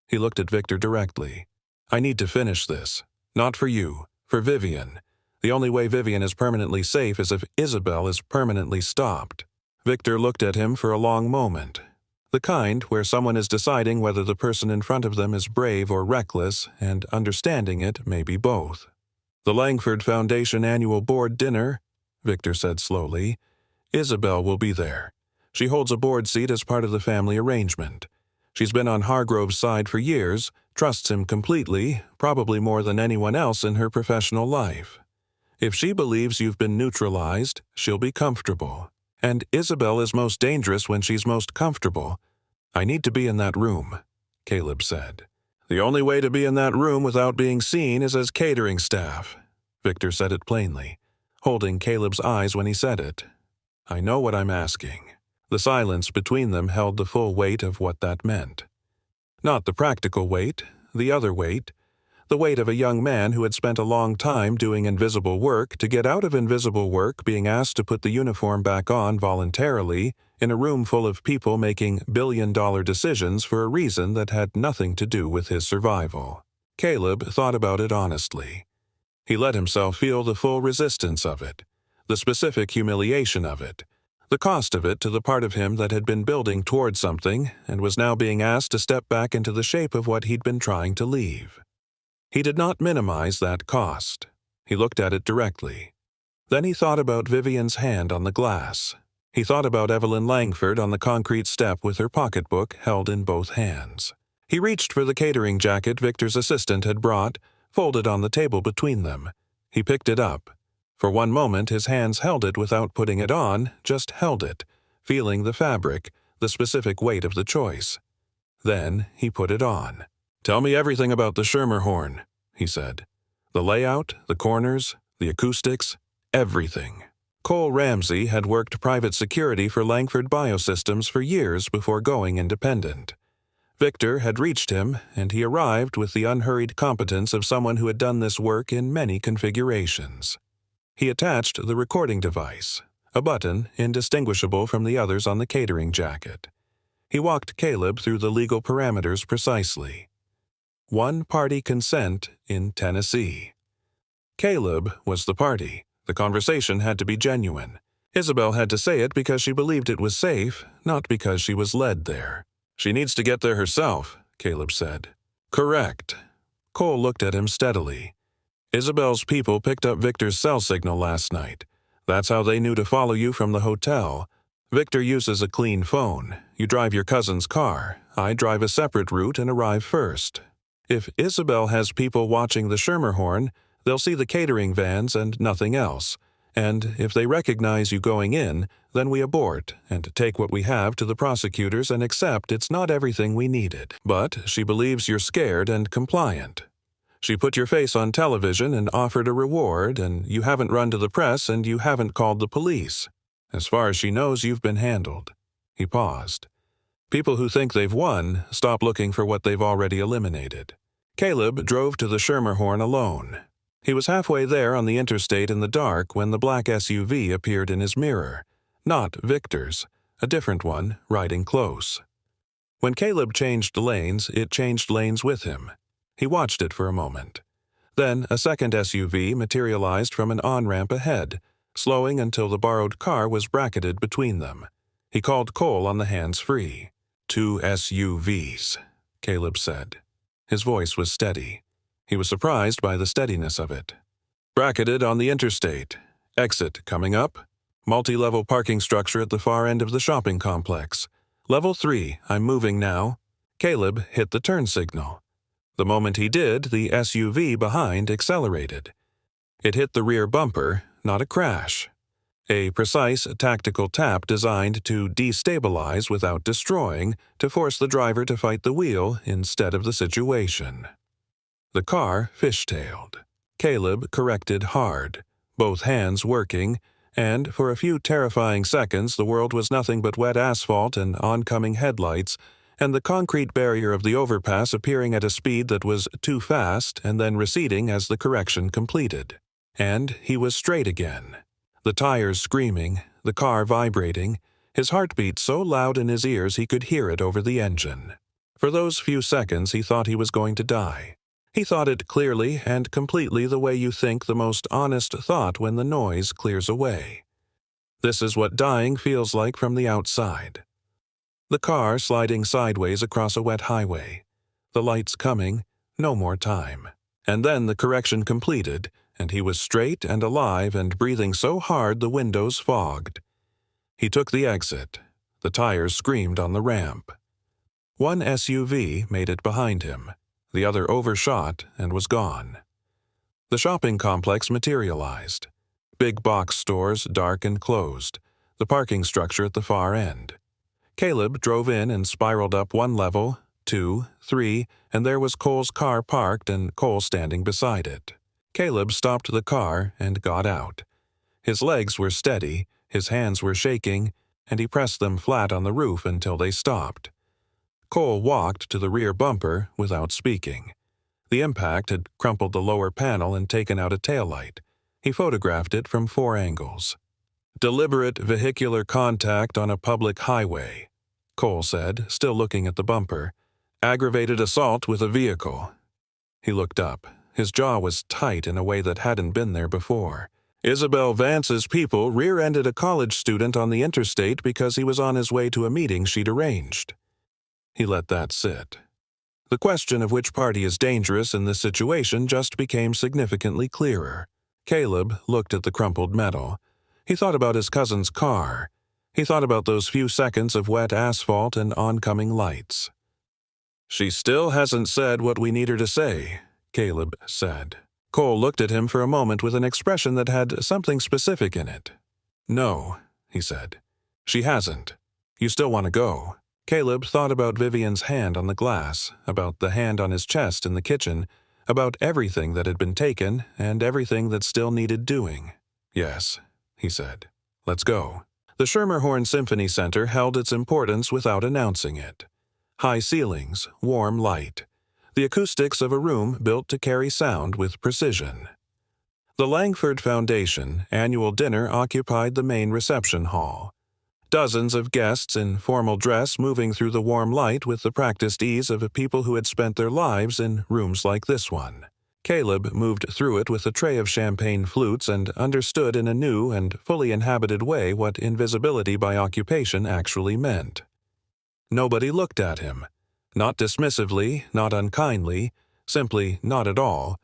He looked at Victor directly. "I need to finish this. Not for you, for Vivian. The only way Vivian is permanently safe is if Isabel is permanently stopped." Victor looked at him for a long moment. The kind where someone is deciding whether the person in front of them is brave or reckless, and understanding it may be both. "The Langford Foundation annual board dinner," Victor said slowly. "Isabel will be there. She holds a board seat as part of the family arrangement. She's been on Hargrove's side for years, trusts him completely, probably more than anyone else in her professional life. If she believes you've been neutralized, she'll be comfortable. And Isabel is most dangerous when she's most comfortable. I need to be in that room," Caleb said. "The only way to be in that room without being seen is as catering staff." Victor said it plainly, holding Caleb's eyes when he said it. "I know what I'm asking." The silence between them held the full weight of what that meant. Not the practical weight, the other weight, the weight of a young man who had spent a long time doing invisible work to get out of invisible work being asked to put the uniform back on voluntarily in a room full of people making billion-dollar decisions for a reason that had nothing to do with his survival. Caleb thought about it honestly. He let himself feel the full resistance of it, the specific humiliation of it, the cost of it to the part of him that had been building toward something and was now being asked to step back into the shape of what he'd been trying to leave. He did not minimize that cost. He looked at it directly. Then he thought about Vivian's hand on the glass. He thought about Evelyn Langford on the concrete step with her pocketbook held in both hands. He reached for the catering jacket Victor's assistant had brought, folded on the table between them. He picked it up. For one moment his hands held it without putting it on, just held it, feeling the fabric, the specific weight of the choice. Then he put it on. "Tell me everything about the Schermerhorn," he said. "The layout, the corners, the acoustics, everything." Cole Ramsey had worked private security for Langford Biosystems for years before going independent. Victor had reached him, and he arrived with the unhurried competence of someone who had done this work in many configurations. He attached the recording device, a button indistinguishable from the others on the catering jacket. He walked Caleb through the legal parameters precisely. One-party consent in Tennessee. Caleb was the party. The conversation had to be genuine. Isabel had to say it because she believed it was safe, not because she was led there. She needs to get there herself, Caleb said. Correct. Cole looked at him steadily. Isabel's people picked up Victor's cell signal last night. That's how they knew to follow you from the hotel. Victor uses a clean phone. You drive your cousin's car. I drive a separate route and arrive first. If Isabel has people watching the Schermerhorn, they'll see the catering vans and nothing else. And if they recognize you going in, then we abort and take what we have to the prosecutors and accept it's not everything we needed. But she believes you're scared and compliant. She put your face on television and offered a reward, and you haven't run to the press and you haven't called the police. As far as she knows, you've been handled. He paused. People who think they've won stop looking for what they've already eliminated. Caleb drove to the Schermerhorn alone. He was halfway there on the interstate in the dark when the black SUV appeared in his mirror. Not Victor's, a different one, riding close. When Caleb changed lanes, it changed lanes with him. He watched it for a moment. Then a second SUV materialized from an on-ramp ahead, slowing until the borrowed car was bracketed between them. He called Cole on the hands-free. 2 SUVs, Caleb said. His voice was steady. He was surprised by the steadiness of it. Bracketed on the interstate. Exit coming up. Multi-level parking structure at the far end of the shopping complex. Level 3, I'm moving now. Caleb hit the turn signal. The moment he did, the SUV behind accelerated. It hit the rear bumper, not a crash. A precise tactical tap designed to destabilize without destroying, to force the driver to fight the wheel instead of the situation. The car fishtailed. Caleb corrected hard, both hands working, and for a few terrifying seconds the world was nothing but wet asphalt and oncoming headlights, and the concrete barrier of the overpass appearing at a speed that was too fast and then receding as the correction completed. And he was straight again. The tires screaming, the car vibrating, his heartbeat so loud in his ears he could hear it over the engine. For those few seconds he thought he was going to die. He thought it clearly and completely the way you think the most honest thought when the noise clears away. This is what dying feels like from the outside. The car sliding sideways across a wet highway. The lights coming, no more time. And then the correction completed, and he was straight and alive and breathing so hard the windows fogged. He took the exit. The tires screamed on the ramp. One SUV made it behind him. The other overshot and was gone. The shopping complex materialized. Big box stores dark and closed. The parking structure at the far end. Caleb drove in and spiraled up 1 level, 2, 3, and there was Cole's car parked and Cole standing beside it. Caleb stopped the car and got out. His legs were steady, his hands were shaking, and he pressed them flat on the roof until they stopped. Cole walked to the rear bumper without speaking. The impact had crumpled the lower panel and taken out a taillight. He photographed it from 4 angles. Deliberate vehicular contact on a public highway, Cole said, still looking at the bumper. Aggravated assault with a vehicle. He looked up. His jaw was tight in a way that hadn't been there before. Isabel Vance's people rear-ended a college student on the interstate because he was on his way to a meeting she'd arranged. He let that sit. The question of which party is dangerous in this situation just became significantly clearer. Caleb looked at the crumpled metal. He thought about his cousin's car. He thought about those few seconds of wet asphalt and oncoming lights. She still hasn't said what we need her to say, Caleb said. Cole looked at him for a moment with an expression that had something specific in it. No, he said. She hasn't. You still want to go. Caleb thought about Vivian's hand on the glass, about the hand on his chest in the kitchen, about everything that had been taken and everything that still needed doing. Yes, he said. Let's go. The Schermerhorn Symphony Center held its importance without announcing it. High ceilings, warm light. The acoustics of a room built to carry sound with precision. The Langford Foundation annual dinner occupied the main reception hall. Dozens of guests in formal dress moving through the warm light with the practiced ease of people who had spent their lives in rooms like this one. Caleb moved through it with a tray of champagne flutes and understood in a new and fully inhabited way what invisibility by occupation actually meant. Nobody looked at him. Not dismissively, not unkindly, simply not at all,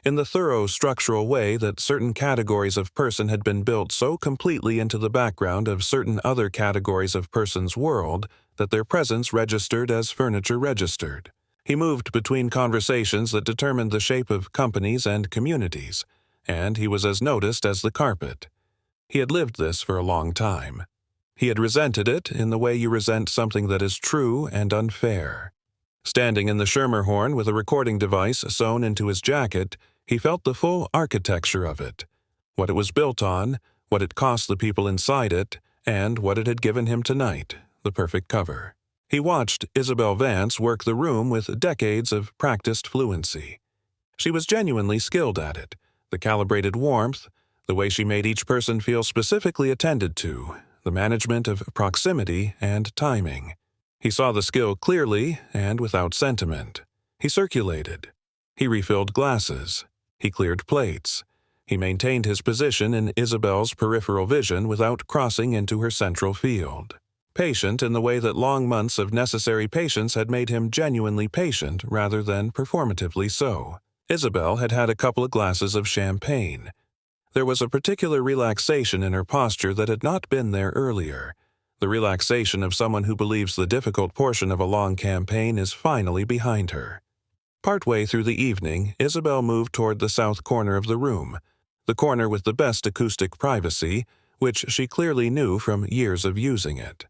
in the thorough structural way that certain categories of person had been built so completely into the background of certain other categories of person's world that their presence registered as furniture registered. He moved between conversations that determined the shape of companies and communities, and he was as noticed as the carpet. He had lived this for a long time. He had resented it in the way you resent something that is true and unfair. Standing in the Schermerhorn with a recording device sewn into his jacket, he felt the full architecture of it, what it was built on, what it cost the people inside it, and what it had given him tonight, the perfect cover. He watched Isabel Vance work the room with decades of practiced fluency. She was genuinely skilled at it, the calibrated warmth, the way she made each person feel specifically attended to, the management of proximity and timing. He saw the skill clearly and without sentiment. He circulated. He refilled glasses. He cleared plates. He maintained his position in Isabel's peripheral vision without crossing into her central field. Patient in the way that long months of necessary patience had made him genuinely patient rather than performatively so. Isabel had had a couple of glasses of champagne. There was a particular relaxation in her posture that had not been there earlier. The relaxation of someone who believes the difficult portion of a long campaign is finally behind her. Partway through the evening, Isabel moved toward the south corner of the room, the corner with the best acoustic privacy, which she clearly knew from years of using it.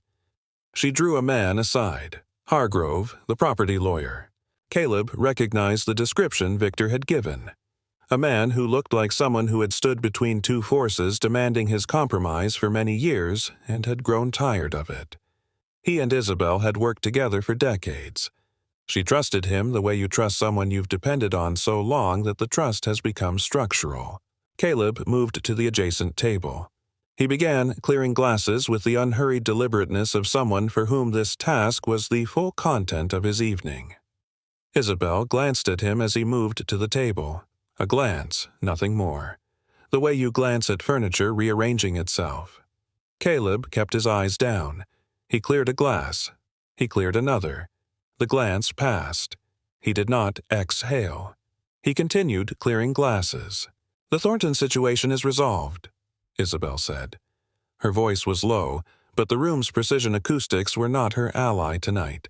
She drew a man aside, Hargrove, the property lawyer. Caleb recognized the description Victor had given. A man who looked like someone who had stood between two forces demanding his compromise for many years and had grown tired of it. He and Isabel had worked together for decades. She trusted him the way you trust someone you've depended on so long that the trust has become structural. Caleb moved to the adjacent table. He began clearing glasses with the unhurried deliberateness of someone for whom this task was the full content of his evening. Isabel glanced at him as he moved to the table. A glance, nothing more. The way you glance at furniture rearranging itself. Caleb kept his eyes down. He cleared a glass. He cleared another. The glance passed. He did not exhale. He continued clearing glasses. "The Thornton situation is resolved," Isabel said. Her voice was low, but the room's precision acoustics were not her ally tonight.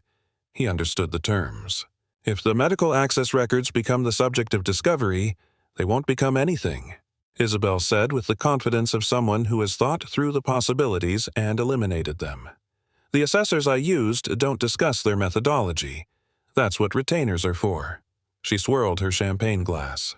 He understood the terms. If the medical access records become the subject of discovery, they won't become anything, Isabel said with the confidence of someone who has thought through the possibilities and eliminated them. "The assessors I used don't discuss their methodology. That's what retainers are for." She swirled her champagne glass.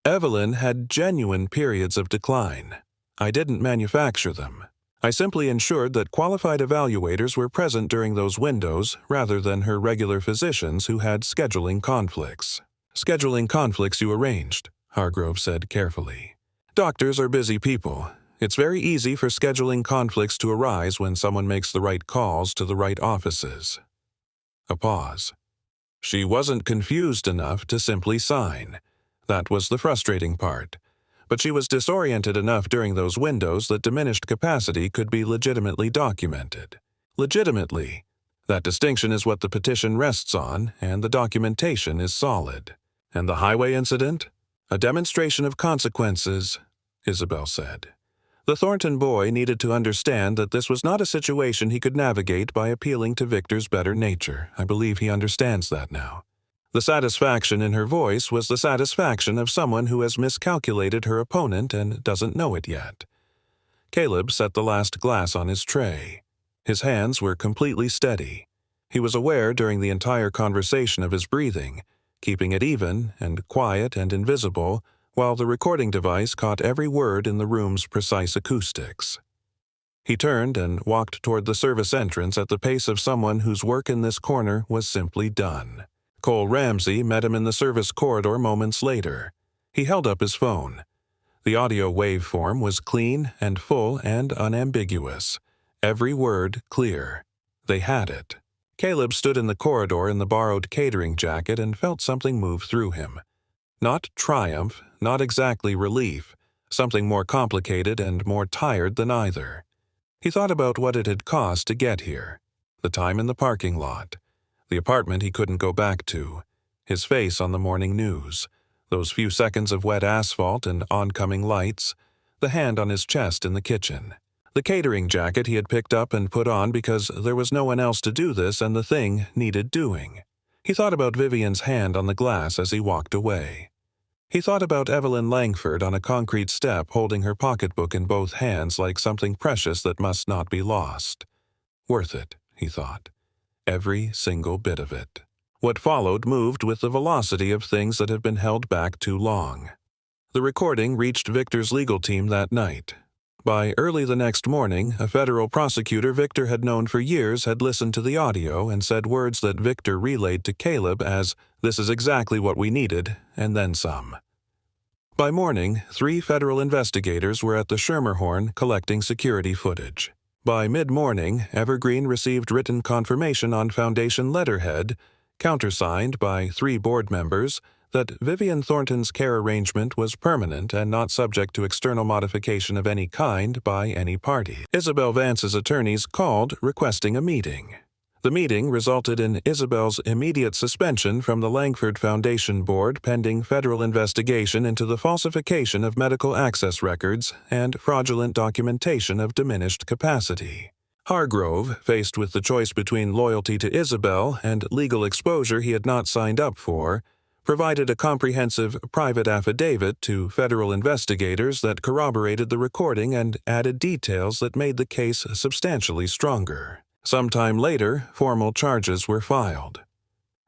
"Evelyn had genuine periods of decline. I didn't manufacture them. I simply ensured that qualified evaluators were present during those windows rather than her regular physicians who had scheduling conflicts." "Scheduling conflicts you arranged," Hargrove said carefully. "Doctors are busy people. It's very easy for scheduling conflicts to arise when someone makes the right calls to the right offices." A pause. She wasn't confused enough to simply sign. That was the frustrating part. But she was disoriented enough during those windows that diminished capacity could be legitimately documented. Legitimately. That distinction is what the petition rests on, and the documentation is solid. "And the highway incident? A demonstration of consequences," Isabel said. The Thornton boy needed to understand that this was not a situation he could navigate by appealing to Victor's better nature. I believe he understands that now. The satisfaction in her voice was the satisfaction of someone who has miscalculated her opponent and doesn't know it yet. Caleb set the last glass on his tray. His hands were completely steady. He was aware during the entire conversation of his breathing, keeping it even and quiet and invisible, while the recording device caught every word in the room's precise acoustics. He turned and walked toward the service entrance at the pace of someone whose work in this corner was simply done. Cole Ramsey met him in the service corridor moments later. He held up his phone. The audio waveform was clean and full and unambiguous. Every word clear. They had it. Caleb stood in the corridor in the borrowed catering jacket and felt something move through him. Not triumph, not exactly relief, something more complicated and more tired than either. He thought about what it had cost to get here. The time in the parking lot. The apartment he couldn't go back to. His face on the morning news. Those few seconds of wet asphalt and oncoming lights. The hand on his chest in the kitchen. The catering jacket he had picked up and put on because there was no one else to do this and the thing needed doing. He thought about Vivian's hand on the glass as he walked away. He thought about Evelyn Langford on a concrete step holding her pocketbook in both hands like something precious that must not be lost. Worth it, he thought. Every single bit of it. What followed moved with the velocity of things that have been held back too long. The recording reached Victor's legal team that night. By early the next morning, a federal prosecutor Victor had known for years had listened to the audio and said words that Victor relayed to Caleb as, "This is exactly what we needed," and then some. By morning, 3 federal investigators were at the Schermerhorn collecting security footage. By mid-morning, Evergreen received written confirmation on Foundation letterhead, countersigned by 3 board members, that Vivian Thornton's care arrangement was permanent and not subject to external modification of any kind by any party. Isabel Vance's attorneys called requesting a meeting. The meeting resulted in Isabel's immediate suspension from the Langford Foundation Board pending federal investigation into the falsification of medical access records and fraudulent documentation of diminished capacity. Hargrove, faced with the choice between loyalty to Isabel and legal exposure he had not signed up for, provided a comprehensive private affidavit to federal investigators that corroborated the recording and added details that made the case substantially stronger. Sometime later, formal charges were filed.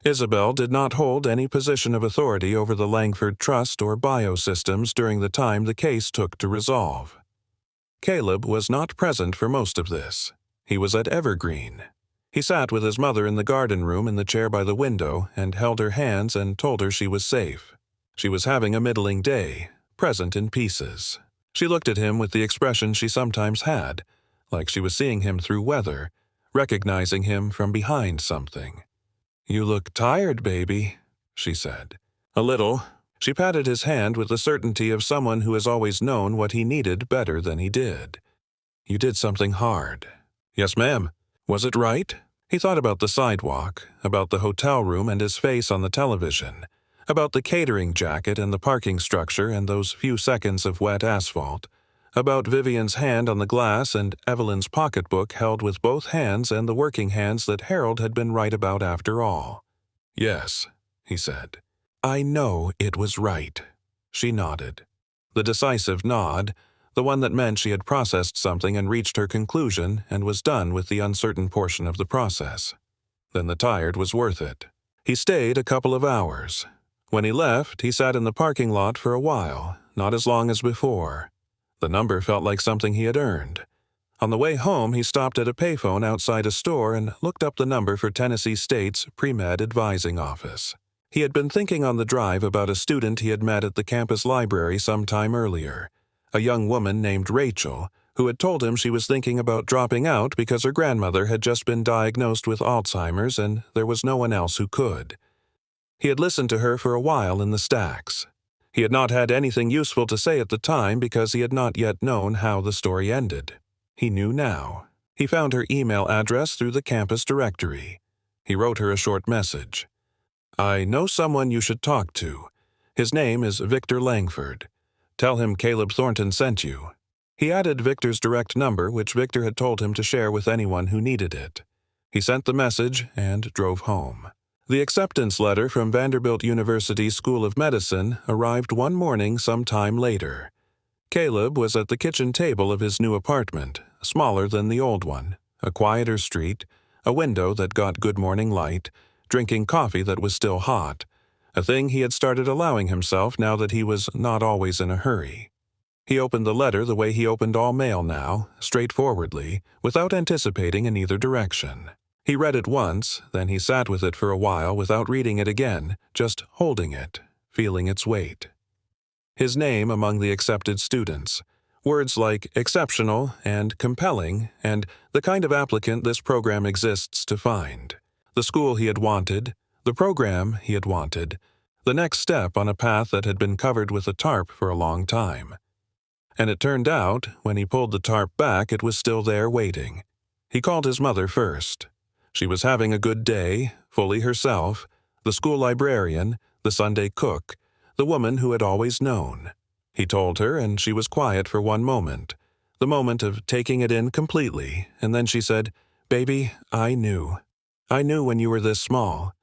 Isabel did not hold any position of authority over the Langford Trust or biosystems during the time the case took to resolve. Caleb was not present for most of this. He was at Evergreen. He sat with his mother in the garden room in the chair by the window and held her hands and told her she was safe. She was having a middling day, present in pieces. She looked at him with the expression she sometimes had, like she was seeing him through weather, recognizing him from behind something. "You look tired, baby," she said. "A little." She patted his hand with the certainty of someone who has always known what he needed better than he did. "You did something hard." "Yes, ma'am." "Was it right?" He thought about the sidewalk, about the hotel room and his face on the television, about the catering jacket and the parking structure and those few seconds of wet asphalt, about Vivian's hand on the glass and Evelyn's pocketbook held with both hands and the working hands that Harold had been right about after all. "Yes," he said. "I know it was right." She nodded. The decisive nod, the one that meant she had processed something and reached her conclusion and was done with the uncertain portion of the process. Then the tired was worth it. He stayed a couple of hours. When he left, he sat in the parking lot for a while, not as long as before. The number felt like something he had earned. On the way home, he stopped at a payphone outside a store and looked up the number for Tennessee State's pre-med advising office. He had been thinking on the drive about a student he had met at the campus library some time earlier, a young woman named Rachel, who had told him she was thinking about dropping out because her grandmother had just been diagnosed with Alzheimer's and there was no one else who could. He had listened to her for a while in the stacks. He had not had anything useful to say at the time because he had not yet known how the story ended. He knew now. He found her email address through the campus directory. He wrote her a short message. "I know someone you should talk to. His name is Victor Langford. Tell him Caleb Thornton sent you." He added Victor's direct number, which Victor had told him to share with anyone who needed it. He sent the message and drove home. The acceptance letter from Vanderbilt University School of Medicine arrived one morning some time later. Caleb was at the kitchen table of his new apartment, smaller than the old one, a quieter street, a window that got good morning light, drinking coffee that was still hot, a thing he had started allowing himself now that he was not always in a hurry. He opened the letter the way he opened all mail now, straightforwardly, without anticipating in either direction. He read it once, then he sat with it for a while without reading it again, just holding it, feeling its weight. his name among the accepted students. Words like exceptional and compelling and the kind of applicant this program exists to find. The school he had wanted, the program he had wanted, the next step on a path that had been covered with a tarp for a long time. And it turned out, when he pulled the tarp back, it was still there waiting. He called his mother first. She was having a good day, fully herself, the school librarian, the Sunday cook, the woman who had always known. He told her, and she was quiet for one moment, the moment of taking it in completely, and then she said, "Baby, I knew. I knew when you were this small."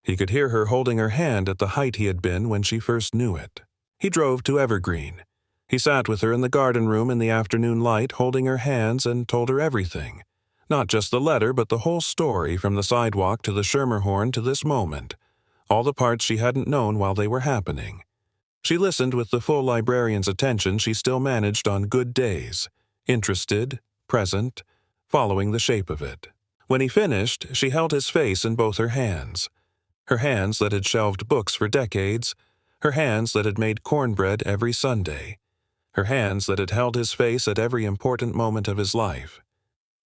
He could hear her holding her hand at the height he had been when she first knew it. He drove to Evergreen. He sat with her in the garden room in the afternoon light, holding her hands, and told her everything. Not just the letter, but the whole story from the sidewalk to the Schermerhorn to this moment. All the parts she hadn't known while they were happening. She listened with the full librarian's attention she still managed on good days, interested, present, following the shape of it. When he finished, she held his face in both her hands that had shelved books for decades, her hands that had made cornbread every Sunday, her hands that had held his face at every important moment of his life.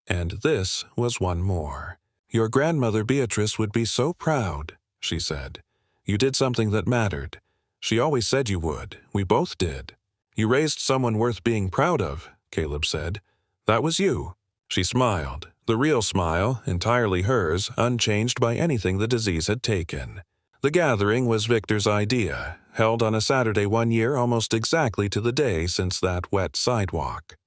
And this was one more. "Your grandmother Beatrice would be so proud," she said. "You did something that mattered. She always said you would. We both did." "You raised someone worth being proud of," Caleb said. "That was you." She smiled, the real smile, entirely hers, unchanged by anything the disease had taken. The gathering was Victor's idea, held on a Saturday one year almost exactly to the day since that wet sidewalk.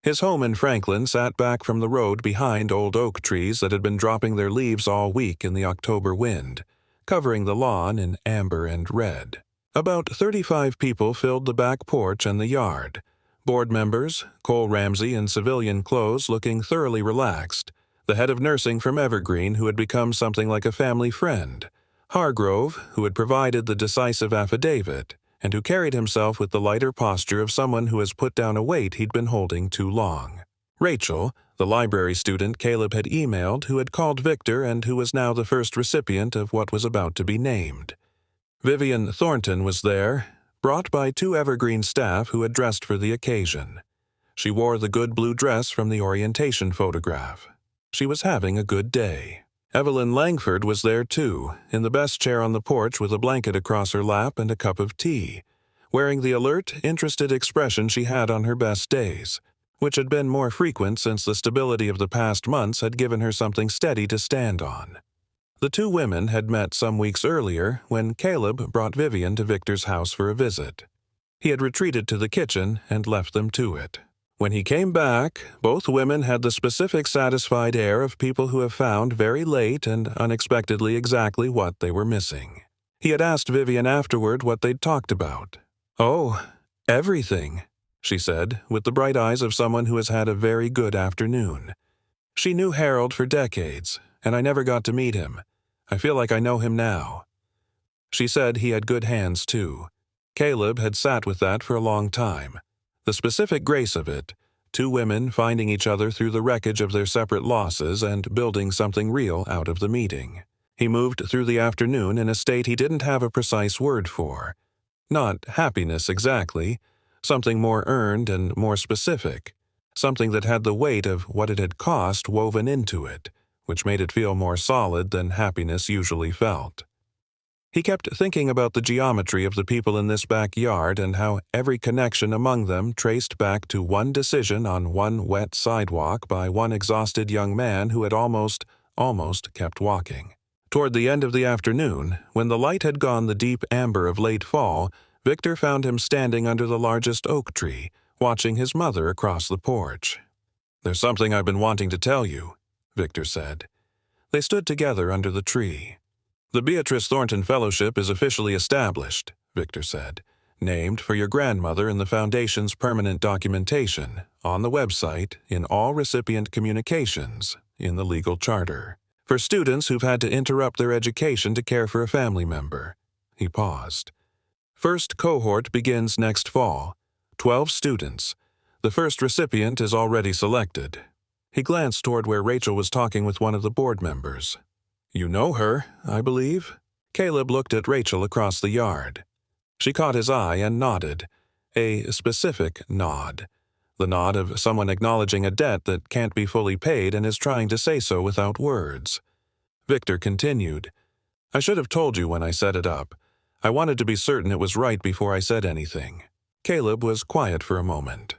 His home in Franklin sat back from the road behind old oak trees that had been dropping their leaves all week in the October wind, covering the lawn in amber and red. About 35 people filled the back porch and the yard. Board members, Cole Ramsey in civilian clothes looking thoroughly relaxed, the head of nursing from Evergreen who had become something like a family friend, Hargrove, who had provided the decisive affidavit, and who carried himself with the lighter posture of someone who has put down a weight he'd been holding too long. Rachel, the library student Caleb had emailed, who had called Victor and who was now the first recipient of what was about to be named. Vivian Thornton was there, brought by 2 Evergreen staff who had dressed for the occasion. She wore the good blue dress from the orientation photograph. She was having a good day. Evelyn Langford was there too, in the best chair on the porch with a blanket across her lap and a cup of tea, wearing the alert, interested expression she had on her best days, which had been more frequent since the stability of the past months had given her something steady to stand on. The 2 women had met some weeks earlier when Caleb brought Vivian to Victor's house for a visit. He had retreated to the kitchen and left them to it. When he came back, both women had the specific satisfied air of people who have found very late and unexpectedly exactly what they were missing. He had asked Vivian afterward what they'd talked about. "Oh, everything," she said, with the bright eyes of someone who has had a very good afternoon. "She knew Harold for decades, and I never got to meet him. I feel like I know him now." She said he had good hands, too. Caleb had sat with that for a long time. The specific grace of it, 2 women finding each other through the wreckage of their separate losses and building something real out of the meeting. He moved through the afternoon in a state he didn't have a precise word for. Not happiness exactly, something more earned and more specific, something that had the weight of what it had cost woven into it, which made it feel more solid than happiness usually felt. He kept thinking about the geometry of the people in this backyard and how every connection among them traced back to one decision on one wet sidewalk by one exhausted young man who had almost kept walking. Toward the end of the afternoon, when the light had gone the deep amber of late fall, Victor found him standing under the largest oak tree, watching his mother across the porch. "There's something I've been wanting to tell you," Victor said. They stood together under the tree. "The Beatrice Thornton Fellowship is officially established," Victor said, "named for your grandmother in the Foundation's permanent documentation, on the website, in all recipient communications, in the legal charter. For students who've had to interrupt their education to care for a family member." He paused. "First cohort begins next fall. 12 students. The first recipient is already selected." He glanced toward where Rachel was talking with one of the board members. "You know her, I believe?" Caleb looked at Rachel across the yard. She caught his eye and nodded, a specific nod. The nod of someone acknowledging a debt that can't be fully paid and is trying to say so without words. Victor continued, "I should have told you when I set it up. I wanted to be certain it was right before I said anything." Caleb was quiet for a moment.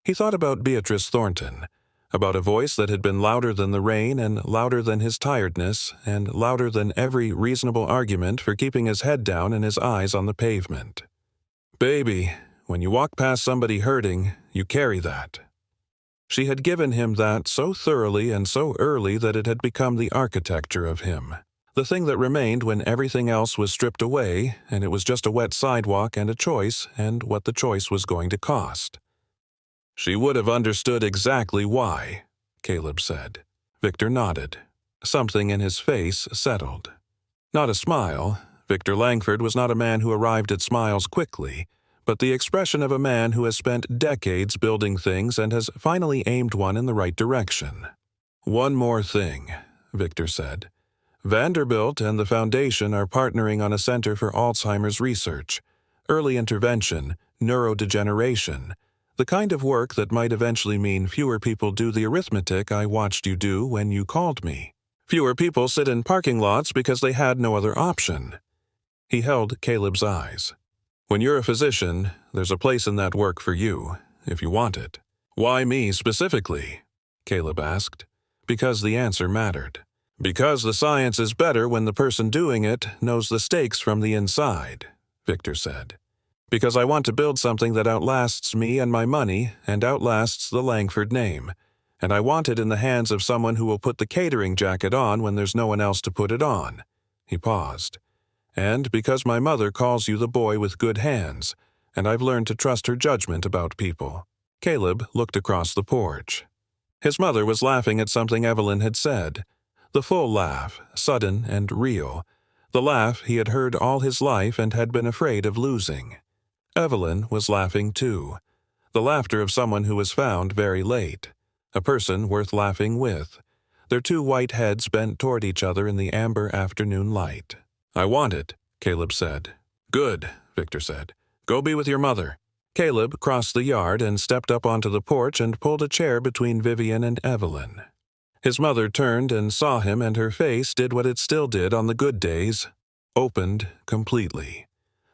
He thought about Beatrice Thornton, about a voice that had been louder than the rain and louder than his tiredness and louder than every reasonable argument for keeping his head down and his eyes on the pavement. "Baby, when you walk past somebody hurting, you carry that." She had given him that so thoroughly and so early that it had become the architecture of him, the thing that remained when everything else was stripped away and it was just a wet sidewalk and a choice and what the choice was going to cost. "She would have understood exactly why," Caleb said. Victor nodded. Something in his face settled. Not a smile. Victor Langford was not a man who arrived at smiles quickly, but the expression of a man who has spent decades building things and has finally aimed one in the right direction. "One more thing," Victor said. "Vanderbilt and the Foundation are partnering on a center for Alzheimer's research, early intervention, neurodegeneration, the kind of work that might eventually mean fewer people do the arithmetic I watched you do when you called me. Fewer people sit in parking lots because they had no other option." He held Caleb's eyes. "When you're a physician, there's a place in that work for you, if you want it." "Why me specifically?" Caleb asked. Because the answer mattered. "Because the science is better when the person doing it knows the stakes from the inside," Victor said. "Because I want to build something that outlasts me and my money and outlasts the Langford name, and I want it in the hands of someone who will put the catering jacket on when there's no one else to put it on." He paused. "And because my mother calls you the boy with good hands, and I've learned to trust her judgment about people." Caleb looked across the porch. His mother was laughing at something Evelyn had said. The full laugh, sudden and real. The laugh he had heard all his life and had been afraid of losing. Evelyn was laughing too. The laughter of someone who was found very late. A person worth laughing with. Their two white heads bent toward each other in the amber afternoon light. "I want it," Caleb said. "Good," Victor said. "Go be with your mother." Caleb crossed the yard and stepped up onto the porch and pulled a chair between Vivian and Evelyn. His mother turned and saw him, and her face did what it still did on the good days, opened completely.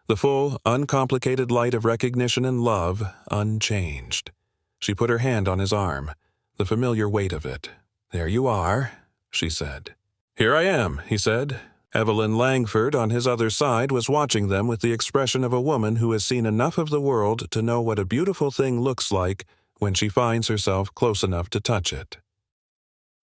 The full, uncomplicated light of recognition and love, unchanged. She put her hand on his arm, the familiar weight of it. "There you are," she said. "Here I am," he said. Evelyn Langford, on his other side, was watching them with the expression of a woman who has seen enough of the world to know what a beautiful thing looks like when she finds herself close enough to touch it.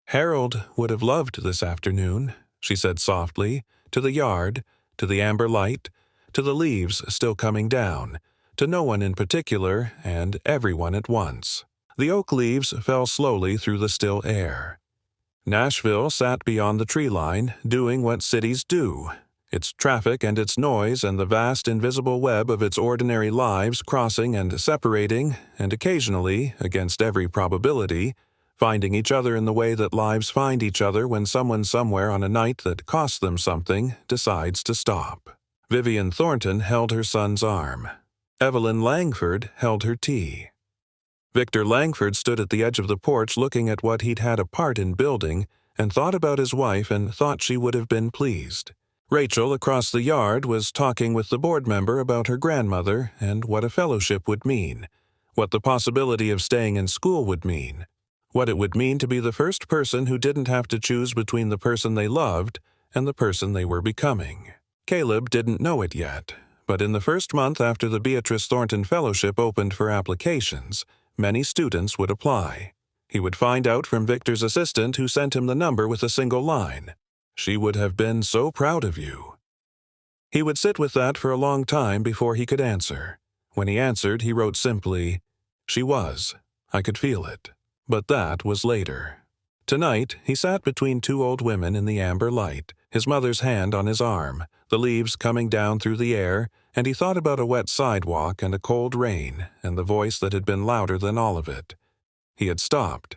"Harold would have loved this afternoon," she said softly, to the yard, to the amber light, to the leaves still coming down, to no one in particular and everyone at once. The oak leaves fell slowly through the still air. Nashville sat beyond the tree line, doing what cities do. Its traffic and its noise and the vast invisible web of its ordinary lives crossing and separating, and occasionally, against every probability, finding each other in the way that lives find each other when someone somewhere on a night that costs them something decides to stop. Vivian Thornton held her son's arm. Evelyn Langford held her tea. Victor Langford stood at the edge of the porch looking at what he'd had a part in building and thought about his wife and thought she would have been pleased. Rachel, across the yard, was talking with the board member about her grandmother and what a fellowship would mean, what the possibility of staying in school would mean, what it would mean to be the first person who didn't have to choose between the person they loved and the person they were becoming. Caleb didn't know it yet, but in the first month after the Beatrice Thornton Fellowship opened for applications, many students would apply. He would find out from Victor's assistant who sent him the number with a single line. "She would have been so proud of you." He would sit with that for a long time before he could answer. When he answered, he wrote simply, "She was. I could feel it." But that was later. Tonight, he sat between two old women in the amber light, his mother's hand on his arm, the leaves coming down through the air, and he thought about a wet sidewalk and a cold rain and the voice that had been louder than all of it. He had stopped.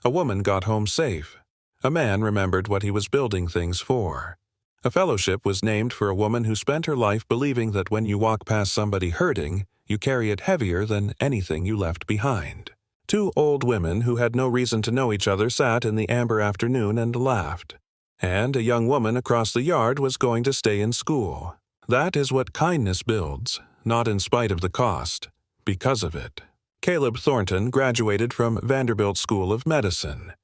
A woman got home safe. A man remembered what he was building things for. A fellowship was named for a woman who spent her life believing that when you walk past somebody hurting, you carry it heavier than anything you left behind. Two old women who had no reason to know each other sat in the amber afternoon and laughed. And a young woman across the yard was going to stay in school. That is what kindness builds, not in spite of the cost, because of it. Caleb Thornton graduated from Vanderbilt School of Medicine.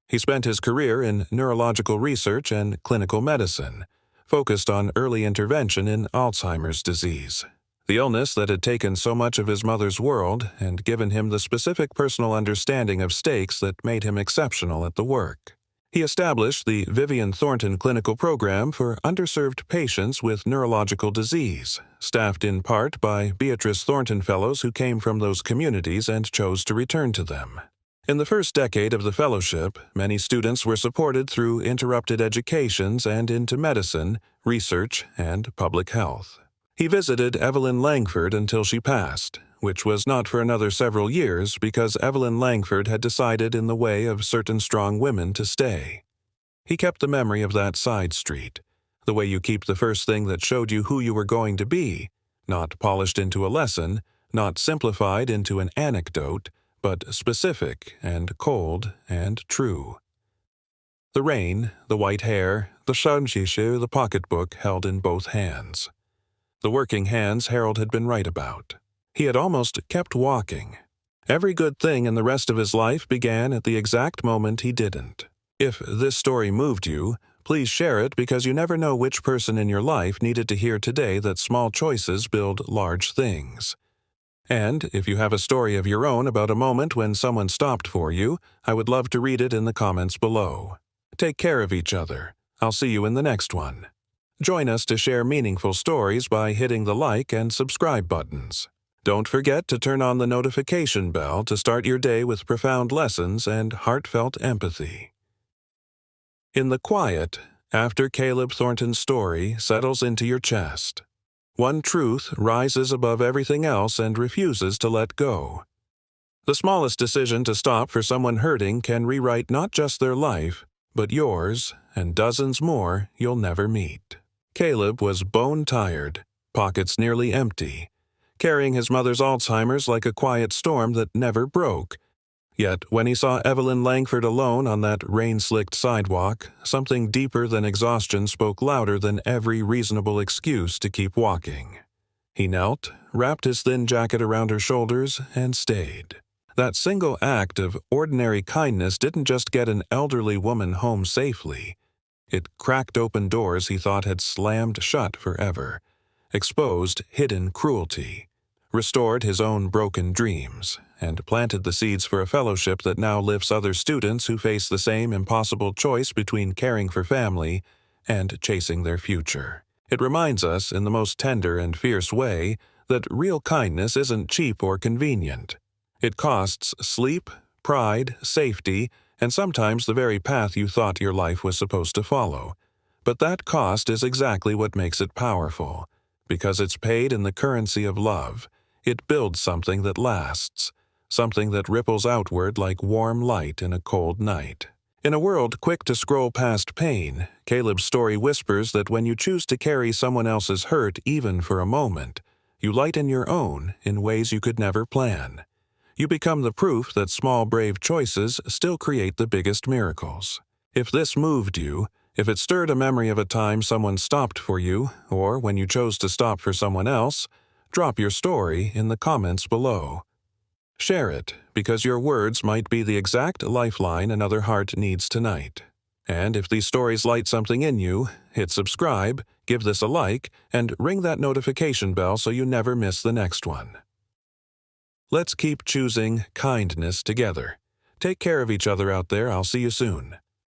He spent his career in neurological research and clinical medicine, focused on early intervention in Alzheimer's disease, the illness that had taken so much of his mother's world and given him the specific personal understanding of stakes that made him exceptional at the work. He established the Vivian Thornton Clinical Program for underserved patients with neurological disease, staffed in part by Beatrice Thornton Fellows who came from those communities and chose to return to them. In the first decade of the fellowship, many students were supported through interrupted educations and into medicine, research, and public health. He visited Evelyn Langford until she passed, which was not for another several years because Evelyn Langford had decided in the way of certain strong women to stay. He kept the memory of that side street, the way you keep the first thing that showed you who you were going to be, not polished into a lesson, not simplified into an anecdote, but specific and cold and true. The rain, the white hair, the shanshishu, the pocketbook held in both hands. The working hands Harold had been right about. He had almost kept walking. Every good thing in the rest of his life began at the exact moment he didn't. If this story moved you, please share it because you never know which person in your life needed to hear today that small choices build large things. And if you have a story of your own about a moment when someone stopped for you, I would love to read it in the comments below. Take care of each other. I'll see you in the next one. Join us to share meaningful stories by hitting the like and subscribe buttons. Don't forget to turn on the notification bell to start your day with profound lessons and heartfelt empathy. In the quiet, after Caleb Thornton's story settles into your chest, one truth rises above everything else and refuses to let go. The smallest decision to stop for someone hurting can rewrite not just their life, but yours and dozens more you'll never meet. Caleb was bone-tired, pockets nearly empty, carrying his mother's Alzheimer's like a quiet storm that never broke. Yet when he saw Evelyn Langford alone on that rain-slicked sidewalk, something deeper than exhaustion spoke louder than every reasonable excuse to keep walking. He knelt, wrapped his thin jacket around her shoulders, and stayed. That single act of ordinary kindness didn't just get an elderly woman home safely. It cracked open doors he thought had slammed shut forever, exposed hidden cruelty, restored his own broken dreams, and planted the seeds for a fellowship that now lifts other students who face the same impossible choice between caring for family and chasing their future. It reminds us, in the most tender and fierce way, that real kindness isn't cheap or convenient. It costs sleep, pride, safety, and sometimes the very path you thought your life was supposed to follow. But that cost is exactly what makes it powerful. Because it's paid in the currency of love, it builds something that lasts, something that ripples outward like warm light in a cold night. In a world quick to scroll past pain, Caleb's story whispers that when you choose to carry someone else's hurt even for a moment, you lighten your own in ways you could never plan. You become the proof that small brave choices still create the biggest miracles. If this moved you, if it stirred a memory of a time someone stopped for you, or when you chose to stop for someone else, drop your story in the comments below. Share it, because your words might be the exact lifeline another heart needs tonight. And if these stories light something in you, hit subscribe, give this a like, and ring that notification bell so you never miss the next one. Let's keep choosing kindness together. Take care of each other out there. I'll see you soon.